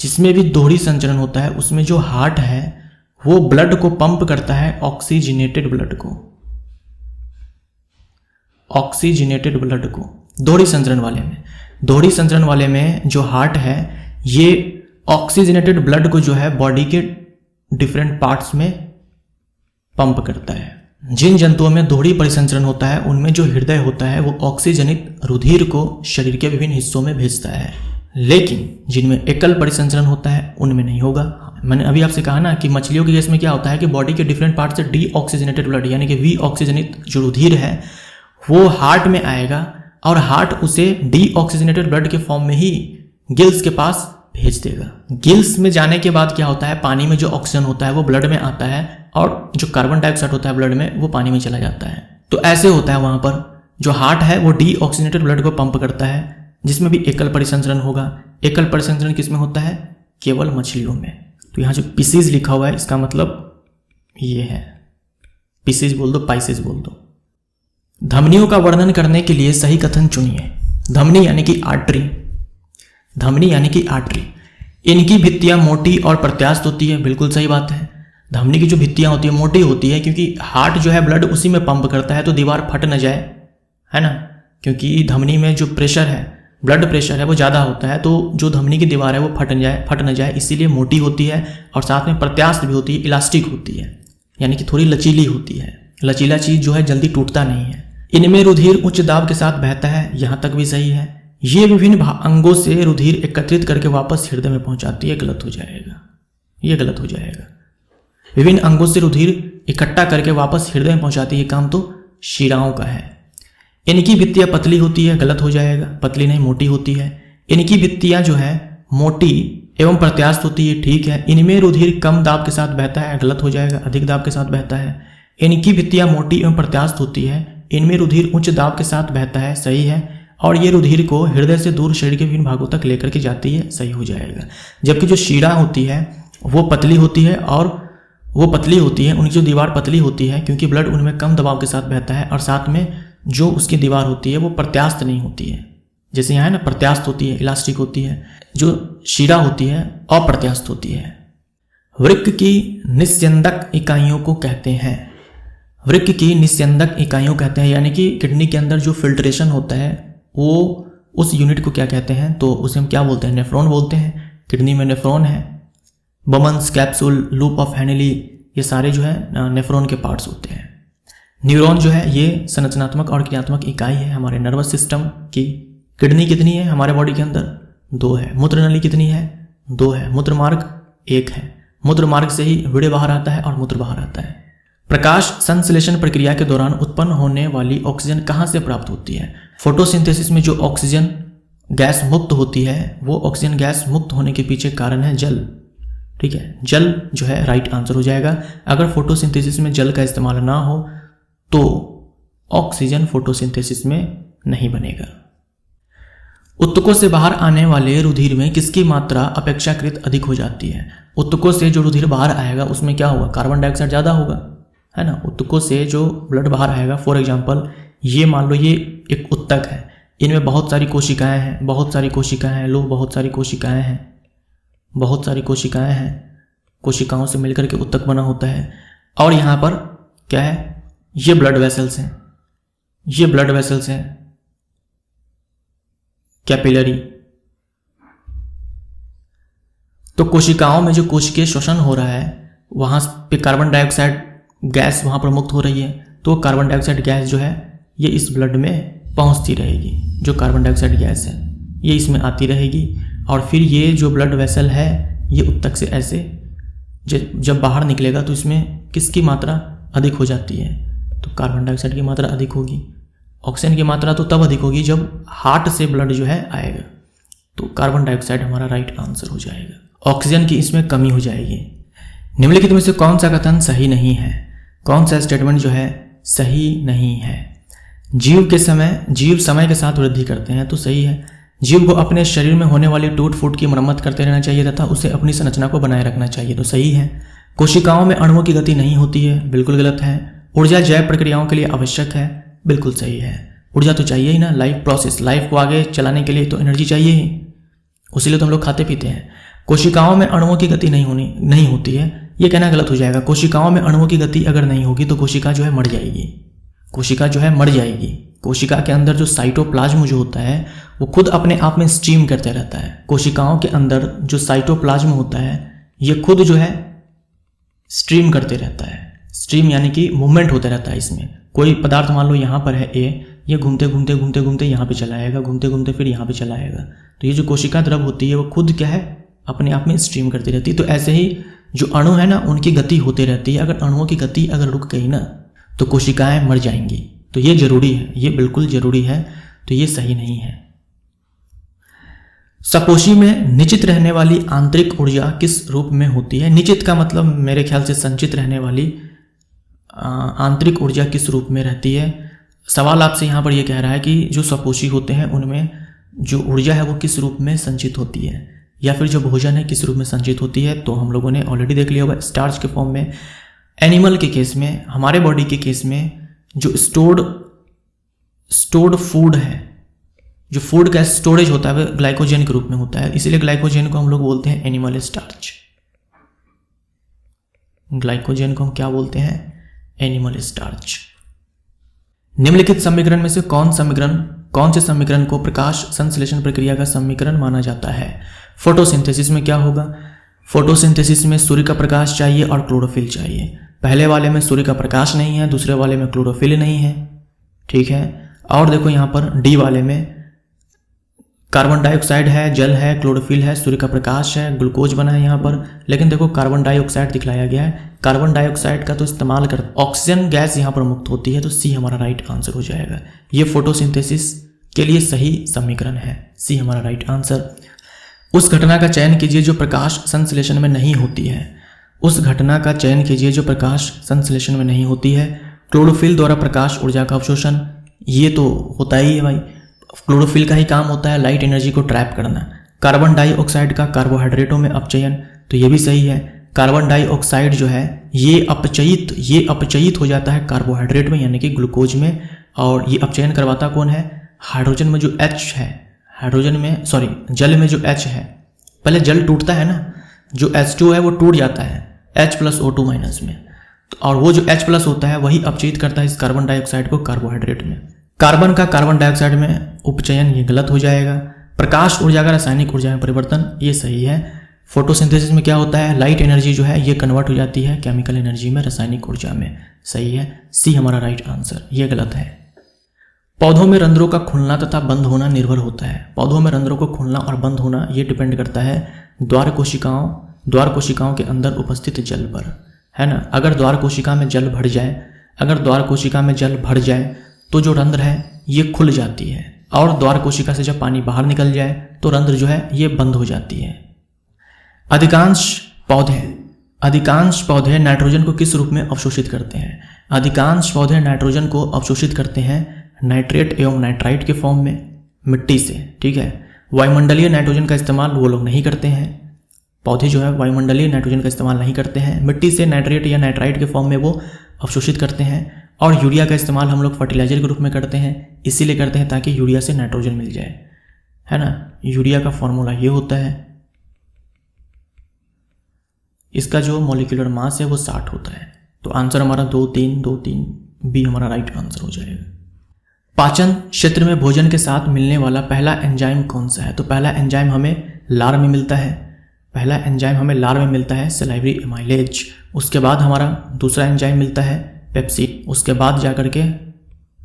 जिसमें भी दोहरी संचरण होता है उसमें जो हार्ट है वो ब्लड को पंप करता है, ऑक्सीजनेटेड ब्लड को, ऑक्सीजनेटेड ब्लड को। दोहरी संचरण वाले में जो हार्ट है ये ऑक्सीजनेटेड ब्लड को जो है बॉडी के डिफरेंट पार्ट्स में पंप करता है। जिन जंतुओं में दोहरी परिसंचरण होता है उनमें जो हृदय होता है वो ऑक्सीजनित रुधिर को शरीर के विभिन्न हिस्सों में भेजता है। लेकिन जिनमें एकल परिसंचरण होता है उनमें नहीं होगा। मैंने अभी आपसे कहा ना कि मछलियों के केस में क्या होता है कि बॉडी के डिफरेंट पार्ट से डीऑक्सीजनेटेड ब्लड यानी कि विऑक्सीजनित जो रुधिर है वो हार्ट में आएगा और हार्ट उसे डीऑक्सीजनेटेड ब्लड के फॉर्म में ही गिल्स के पास भेज देगा। गिल्स में जाने के बाद क्या होता है, पानी में जो ऑक्सीजन होता है वो ब्लड में आता है और जो कार्बन डाइऑक्साइड होता है ब्लड में वो पानी में चला जाता है। तो ऐसे होता है वहां पर जो हार्ट है वो डीऑक्सीजनेटेड ब्लड को पंप करता है, जिसमें भी एकल परिसंचरण होगा। एकल परिसंचरण किसमें होता है, केवल मछलियों में। तो यहाँ जो पीसीज लिखा हुआ है इसका मतलब ये है, पीसीज बोल दो, पाइसेज बोल दो। धमनियों का वर्णन करने के लिए सही कथन चुनिए। धमनी यानी कि आर्टरी, धमनी यानी कि आर्टरी, इनकी भित्तियां मोटी और प्रत्यास्थ होती है। बिल्कुल सही बात है, धमनी की जो भित्तियां होती है मोटी होती है क्योंकि हार्ट जो है ब्लड उसी में पंप करता है तो दीवार फट न जाए, है ना। क्योंकि धमनी में जो प्रेशर है, ब्लड प्रेशर है वो ज़्यादा होता है तो जो धमनी की दीवार है वो फट न जाए इसीलिए मोटी होती है और साथ में प्रत्यास्थ भी होती है, इलास्टिक होती है यानी कि थोड़ी लचीली होती है। लचीला चीज़ जो है जल्दी टूटता नहीं है। इनमें रुधिर उच्च दाब के साथ बहता है, यहाँ तक भी सही है। ये विभिन्न अंगों से रुधिर एकत्रित करके वापस हृदय में पहुंचाती है, गलत हो जाएगा, ये गलत हो जाएगा। विभिन्न अंगों से रुधिर इकट्ठा करके वापस हृदय में पहुंचाती है, काम तो शिराओं का है। इनकी भित्तियां पतली होती है, गलत हो जाएगा, पतली नहीं मोटी होती है। इनकी भित्तियां जो है मोटी एवं प्रत्यास्थ होती है, ठीक है। इनमें रुधिर कम दाब के साथ बहता है, गलत हो जाएगा, अधिक दाब के साथ बहता है। इनकी भित्तियां मोटी एवं प्रत्यास्थ होती है, इनमें रुधिर उच्च दाब के साथ बहता है, सही है। और ये रुधिर को हृदय से दूर शरीर के विभिन्न भागों तक लेकर के जाती है, सही हो जाएगा। जबकि जो शीरा होती है वो पतली होती है और उनकी जो दीवार पतली होती है क्योंकि ब्लड उनमें कम दबाव के साथ बहता है और साथ में जो उसकी दीवार होती है वो प्रत्यास्थ नहीं होती है। जैसे यहाँ है ना, प्रत्यास्थ होती है, इलास्टिक होती है, जो शीरा होती है अप्रत्यास्थ होती है। वृक्क की निस्यंदक इकाइयों को कहते हैं, वृक्क की निस्यंदक इकाइयों कहते हैं यानी कि किडनी के अंदर जो फिल्ट्रेशन होता है वो उस यूनिट को क्या कहते हैं, तो उसे हम क्या बोलते हैं, नेफ्रॉन बोलते हैं। किडनी में नेफ्रॉन है, बमन्स, कैप्सूल, लूप ऑफ हैनली, ये सारे जो है नेफ्रॉन के पार्ट्स होते हैं। न्यूरॉन जो है ये संरचनात्मक और क्रियात्मक इकाई है हमारे नर्वस सिस्टम की। किडनी कितनी है हमारे बॉडी के अंदर, 2 है। मूत्र नली कितनी है, 2 है। मूत्र मार्ग 1 है। मूत्र मार्ग से ही वीर्य बाहर आता है और मूत्र बाहर आता है। प्रकाश संश्लेषण प्रक्रिया के दौरान उत्पन्न होने वाली ऑक्सीजन कहाँ से प्राप्त होती है? फोटोसिंथेसिस में जो ऑक्सीजन गैस मुक्त होती है वो ऑक्सीजन गैस मुक्त होने के पीछे कारण है जल, ठीक है। जल जो है राइट आंसर हो जाएगा। अगर फोटोसिंथेसिस में जल का इस्तेमाल ना हो तो ऑक्सीजन फोटोसिंथेसिस में नहीं बनेगा। उत्तकों से बाहर आने वाले रुधिर में किसकी मात्रा अपेक्षाकृत अधिक हो जाती है? उत्तकों से जो रुधिर बाहर आएगा उसमें क्या होगा, कार्बन डाइऑक्साइड ज़्यादा होगा, है ना। उत्तकों से जो ब्लड बाहर आएगा, फॉर एग्जांपल ये मान लो ये एक उत्तक है, इनमें बहुत सारी कोशिकाएं हैं, बहुत सारी कोशिकाएं हैं, लो बहुत सारी कोशिकाएं हैं, बहुत सारी कोशिकाएं हैं, कोशिकाओं से मिलकर के उत्तक बना होता है। और यहाँ पर क्या है, ये ब्लड वेसल्स हैं, ये ब्लड वेसल्स हैं, कैपिलरी। तो कोशिकाओं में जो कोशिकीय श्वसन हो रहा है वहां पे कार्बन डाइऑक्साइड गैस वहां पर मुक्त हो रही है, तो कार्बन डाइऑक्साइड गैस जो है ये इस ब्लड में पहुंचती रहेगी। जो कार्बन डाइऑक्साइड गैस है ये इसमें आती रहेगी और फिर ये जो ब्लड वेसल है ये उत्तक से ऐसे जब बाहर निकलेगा तो इसमें किसकी मात्रा अधिक हो जाती है, तो कार्बन डाइऑक्साइड की मात्रा अधिक होगी। ऑक्सीजन की मात्रा तो तब अधिक होगी जब हार्ट से ब्लड जो है आएगा, तो कार्बन डाइऑक्साइड हमारा राइट आंसर हो जाएगा। ऑक्सीजन की इसमें कमी हो जाएगी। निम्नलिखित में से कौन सा कथन सही नहीं है, कौन सा स्टेटमेंट जो है सही नहीं है? जीव समय के साथ वृद्धि करते हैं, तो सही है। जीव को अपने शरीर में होने वाली टूट फूट की मरम्मत करते रहना चाहिए तथा उसे अपनी संरचना को बनाए रखना चाहिए, तो सही है। कोशिकाओं में अणुओं की गति नहीं होती है, बिल्कुल गलत है। ऊर्जा जैव प्रक्रियाओं के लिए आवश्यक है, बिल्कुल सही है। ऊर्जा तो चाहिए ही ना, लाइफ प्रोसेस, लाइफ को आगे चलाने के लिए तो एनर्जी चाहिए ही, उसीलिए तो हम लोग खाते पीते हैं। कोशिकाओं में अणुओं की गति नहीं होती है, ये कहना गलत हो जाएगा। कोशिकाओं में अणुओं की गति अगर नहीं होगी तो कोशिका जो है मर जाएगी, कोशिका जो है मर जाएगी। कोशिका के अंदर जो साइटोप्लाज्म जो होता है वो खुद अपने आप में स्ट्रीम करते रहता है। कोशिकाओं के अंदर जो साइटोप्लाज्म होता है ये खुद जो है स्ट्रीम करते रहता है। स्ट्रीम यानी कि मूवमेंट होता रहता है। इसमें कोई पदार्थ मान लो यहाँ पर है ए, ये घूमते घूमते घूमते घूमते यहाँ पे चला आएगा, घूमते घूमते फिर यहाँ पे चला आएगा। तो ये जो कोशिका द्रव होती है वो खुद क्या है, अपने आप में स्ट्रीम करती रहती है। तो ऐसे ही जो अणु है ना उनकी गति होती रहती है। अगर अणुओं की गति अगर रुक गई ना तो कोशिकाएं मर जाएंगी। तो ये जरूरी है, ये बिल्कुल जरूरी है, तो ये सही नहीं है। सपोषी में निश्चित रहने वाली आंतरिक ऊर्जा किस रूप में होती है? निश्चित का मतलब मेरे ख्याल से संचित रहने वाली आंतरिक ऊर्जा किस रूप में रहती है। सवाल आपसे यहाँ पर यह कह रहा है कि जो सपोषी होते हैं उनमें जो ऊर्जा है वो किस रूप में संचित होती है, या फिर जो भोजन है किस रूप में संचित होती है। तो हम लोगों ने ऑलरेडी देख लिया होगा, स्टार्च के फॉर्म में। एनिमल के केस में, हमारे बॉडी के केस में जो स्टोर्ड फूड है, जो फूड का स्टोरेज होता है वह ग्लाइकोजन के रूप में होता है, इसलिए ग्लाइकोजन को हम लोग बोलते हैं एनिमल स्टार्च। ग्लाइकोजन को हम क्या बोलते हैं? Animal starch. निम्नलिखित समीकरण में से कौन से समीकरण को प्रकाश संश्लेषण प्रक्रिया का समीकरण माना जाता है? फोटोसिंथेसिस में क्या होगा? फोटोसिंथेसिस में सूर्य का प्रकाश चाहिए और क्लोरोफिल चाहिए। पहले वाले में सूर्य का प्रकाश नहीं है, दूसरे वाले में क्लोरोफिल नहीं है, ठीक है। और देखो यहाँ पर डी वाले में कार्बन डाइऑक्साइड है, जल है, क्लोरोफिल है, सूर्य का प्रकाश है, ग्लूकोज बना है यहाँ पर। लेकिन देखो कार्बन डाइऑक्साइड दिखलाया गया है, कार्बन डाइऑक्साइड का तो इस्तेमाल कर ऑक्सीजन गैस यहाँ पर मुक्त होती है। तो सी हमारा राइट आंसर हो जाएगा। ये फोटोसिंथेसिस के लिए सही समीकरण है, सी हमारा राइट आंसर। उस घटना का चयन कीजिए जो प्रकाश संश्लेषण में नहीं होती है। उस घटना का चयन कीजिए जो प्रकाश संश्लेषण में नहीं होती है। क्लोरोफिल द्वारा प्रकाश ऊर्जा का अवशोषण, ये तो होता ही है भाई, क्लोरोफिल का ही काम होता है लाइट एनर्जी को ट्रैप करना। कार्बन डाइऑक्साइड का कार्बोहाइड्रेटों में अपचयन, तो ये भी सही है। कार्बन डाइऑक्साइड जो है ये अपचयित हो जाता है कार्बोहाइड्रेट में यानी कि ग्लूकोज में, और ये अपचयन करवाता कौन है? हाइड्रोजन में जो H है, जल में जो H है, पहले जल टूटता है ना, जो H2 है वो टूट जाता है H+O2- में, तो और वो जो H+ होता है वही अपचयित करता है इस कार्बन डाइऑक्साइड को कार्बोहाइड्रेट में। कार्बन का कार्बन डाइऑक्साइड में उपचयन ये गलत हो जाएगा। प्रकाश ऊर्जा का रासायनिक ऊर्जा में परिवर्तन, ये सही है। फोटोसिंथेसिस में क्या होता है? लाइट एनर्जी जो है ये कन्वर्ट हो जाती है केमिकल एनर्जी में, रासायनिक ऊर्जा में, सही है। सी हमारा राइट आंसर, ये गलत है। पौधों में रंध्रों का खुलना तथा बंद होना निर्भर होता है। पौधों में रंध्रों को खुलना और बंद होना ये डिपेंड करता है द्वार कोशिकाओं के अंदर उपस्थित जल पर, है ना। अगर द्वार कोशिका में जल भर जाए तो जो रंध्र है ये खुल जाती है, और द्वार कोशिका से जब पानी बाहर निकल जाए तो रंध्र जो है ये बंद हो जाती है। अधिकांश पौधे नाइट्रोजन को किस रूप में अवशोषित करते हैं? अधिकांश पौधे नाइट्रोजन को अवशोषित करते हैं नाइट्रेट एवं नाइट्राइट के फॉर्म में, मिट्टी से, ठीक है। वायुमंडलीय नाइट्रोजन का इस्तेमाल वो लोग नहीं करते हैं। पौधे जो है वायुमंडलीय नाइट्रोजन का इस्तेमाल नहीं करते हैं, मिट्टी से नाइट्रेट या नाइट्राइट के फॉर्म में वो अवशोषित करते हैं। और यूरिया का इस्तेमाल हम लोग फर्टिलाइजर के रूप में करते हैं, इसीलिए करते हैं ताकि यूरिया से नाइट्रोजन मिल जाए, है ना। यूरिया का फॉर्मूला ये होता है, इसका जो मॉलिक्यूलर मास है वो 60 होता है। तो आंसर हमारा 2, 3 बी हमारा राइट आंसर हो जाएगा। पाचन क्षेत्र में भोजन के साथ मिलने वाला पहला एंजाइम कौन सा है? तो पहला एंजाइम हमें लार में मिलता है, सलाइवरी एमाइलेज। उसके बाद हमारा दूसरा एंजाइम मिलता है पेप्सिन, उसके बाद जाकर के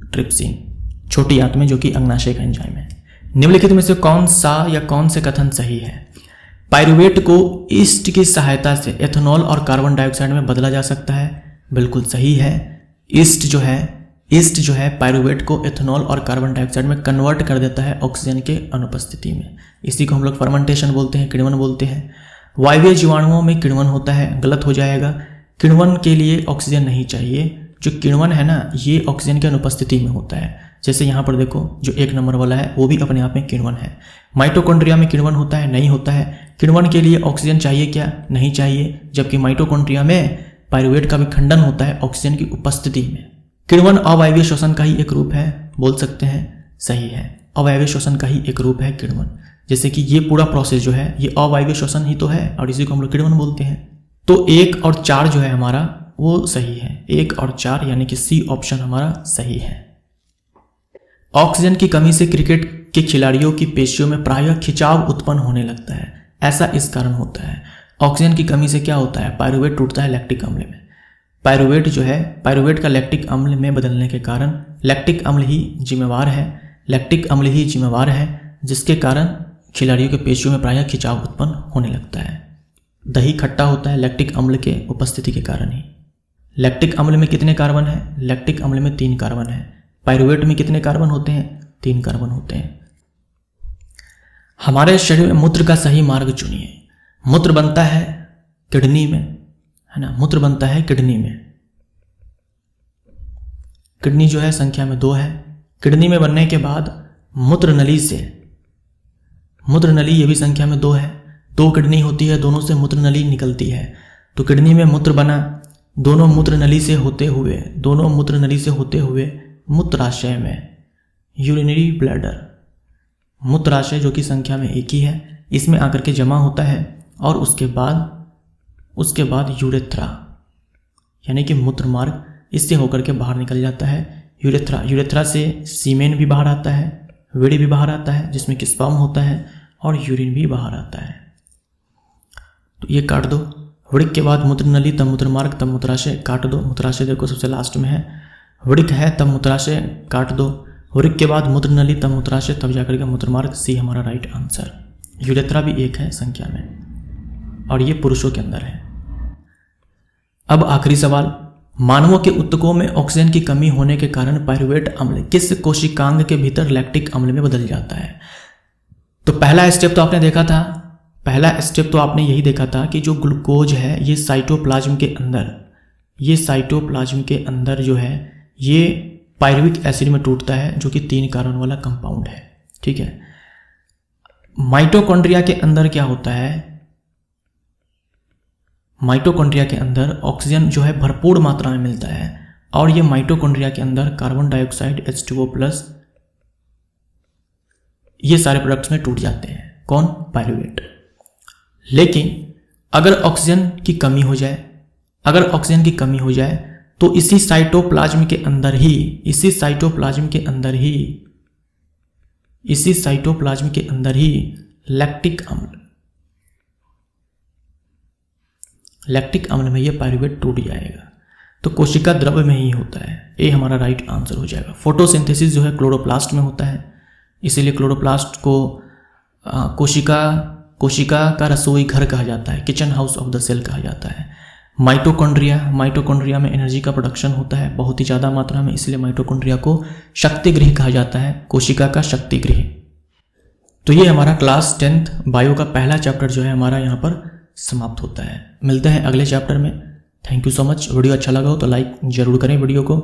ट्रिप्सिन, छोटी आंत में, जो कि अग्नाशय का एंजाइम है। निम्नलिखित में से कौन से कथन सही है? पाइरुवेट को ईस्ट की सहायता से एथेनॉल और कार्बन डाइऑक्साइड में बदला जा सकता है, बिल्कुल सही है। ईस्ट जो है पाइरुवेट को एथेनॉल और कार्बन डाइऑक्साइड में कन्वर्ट कर देता है ऑक्सीजन के अनुपस्थिति में, इसी को हम लोग फर्मेंटेशन बोलते हैं, किण्वन बोलते हैं। वायवीय जीवाणुओं में किण्वन होता है, गलत हो जाएगा। किण्वन के लिए ऑक्सीजन नहीं चाहिए, जो किण्वन है ना ये ऑक्सीजन की अनुपस्थिति में होता है। जैसे यहाँ पर देखो जो 1 नंबर वाला है वो भी अपने आप में किण्वन है। माइटोकॉन्ड्रिया में किण्वन होता है, नहीं होता है। किण्वन के लिए ऑक्सीजन चाहिए क्या? नहीं चाहिए, जबकि माइटोकॉन्ड्रिया में पाइरुवेट का विखंडन होता है ऑक्सीजन की उपस्थिति में। किण्वन अवायवीय श्वसन का ही एक रूप है, बोल सकते हैं, सही है। अवायवीय श्वसन का ही एक रूप है किण्वन, जैसे कि ये पूरा प्रोसेस जो है ये अवायवीय श्वसन ही तो है, और इसी को हम लोग किण्वन बोलते हैं। तो 1 और 4 जो है हमारा वो सही है, 1 और 4 यानी कि सी ऑप्शन हमारा सही है। ऑक्सीजन की कमी से क्रिकेट के खिलाड़ियों की पेशियों में प्रायः खिंचाव उत्पन्न होने लगता है, ऐसा इस कारण होता है। ऑक्सीजन की कमी से क्या होता है? पाइरुवेट टूटता है लैक्टिक अम्ल में। पाइरुवेट का लैक्टिक अम्ल में बदलने के कारण लैक्टिक अम्ल ही जिम्मेवार है, जिसके कारण खिलाड़ियों के पेशियों में प्रायः खिंचाव उत्पन्न होने लगता है। दही खट्टा होता है लैक्टिक अम्ल के उपस्थिति के कारण ही। लैक्टिक अम्ल में कितने कार्बन है? लैक्टिक अम्ल में 3 कार्बन है। पायरुवेट में कितने कार्बन होते हैं? 3 कार्बन होते हैं। हमारे शरीर में मूत्र का सही मार्ग चुनिए। मूत्र बनता है किडनी में, है ना, मूत्र बनता है किडनी में। किडनी जो है संख्या में 2 है। किडनी में बनने के बाद मूत्र नली से, मूत्र नली ये भी संख्या में 2 है। 2 किडनी होती है, दोनों से मूत्र नली निकलती है। तो किडनी में मूत्र बना, दोनों मूत्र नली से होते हुए मूत्राशय में, यूरिनरी ब्लैडर, मूत्राशय जो कि संख्या में 1 ही है, इसमें आकर के जमा होता है और उसके बाद यूरेथ्रा यानी कि मूत्र मार्ग, इससे होकर के बाहर निकल जाता है यूरेथ्रा से सीमेन भी बाहर आता है, वेड़ी भी बाहर आता है जिसमें कि स्पर्म होता है, और यूरिन भी बाहर आता है। तो ये काट दो। वृक्क के बाद मूत्र नली, तब मूत्र मार्ग, तब मूत्राशय, काट दो। मूत्राशय देखो सबसे लास्ट में है। वृक्क है तब मूत्राशय, काट दो। वृक्क के बाद मूत्र नली, तब मूत्राशय, तब जाकर के मूत्र मार्ग। सी हमारा राइट आंसर। यूरेथ्रा भी 1 है संख्या में, और ये पुरुषों के अंदर है। अब आखिरी सवाल, मानवों के ऊतकों में ऑक्सीजन की कमी होने के कारण पायरुवेट अम्ल किस कोशिकांग के भीतर लैक्टिक अम्ल में बदल जाता है? तो पहला स्टेप तो आपने देखा था, यही देखा था कि जो ग्लूकोज है ये साइटोप्लाज्म के अंदर जो है ये पायरुविक एसिड में टूटता है, जो कि 3 कार्बन वाला कंपाउंड है। ठीक है। माइटोकॉन्ड्रिया के अंदर क्या होता है? माइटोकॉन्ड्रिया के अंदर ऑक्सीजन जो है भरपूर मात्रा में मिलता है, और ये माइटोकॉन्ड्रिया के अंदर कार्बन डाइऑक्साइड H2O+ ये सारे प्रोडक्ट्स में टूट जाते हैं। कौन? पायरुवेट। लेकिन अगर ऑक्सीजन की कमी हो जाए तो इसी साइटोप्लाज्म के अंदर ही लैक्टिक अम्ल में ये पायरुवेट टूट जाएगा। तो कोशिका द्रव्य में ही होता है। ये हमारा राइट आंसर हो जाएगा। फोटोसिंथेसिस जो है क्लोरोप्लास्ट में होता है, इसीलिए क्लोरोप्लास्ट को कोशिका का रसोई घर कहा जाता है, kitchen house of the cell कहा जाता है। माइटोकॉन्ड्रिया में एनर्जी का प्रोडक्शन होता है बहुत ही ज़्यादा मात्रा में, इसलिए माइटोकॉन्ड्रिया को शक्ति गृह कहा जाता है, कोशिका का शक्ति गृह। तो ये हमारा क्लास 10th बायो का पहला चैप्टर जो है हमारा यहाँ पर समाप्त होता है। मिलते हैं अगले चैप्टर में। Thank you so much. Video अच्छा लगा हो तो लाइक जरूर करें वीडियो को।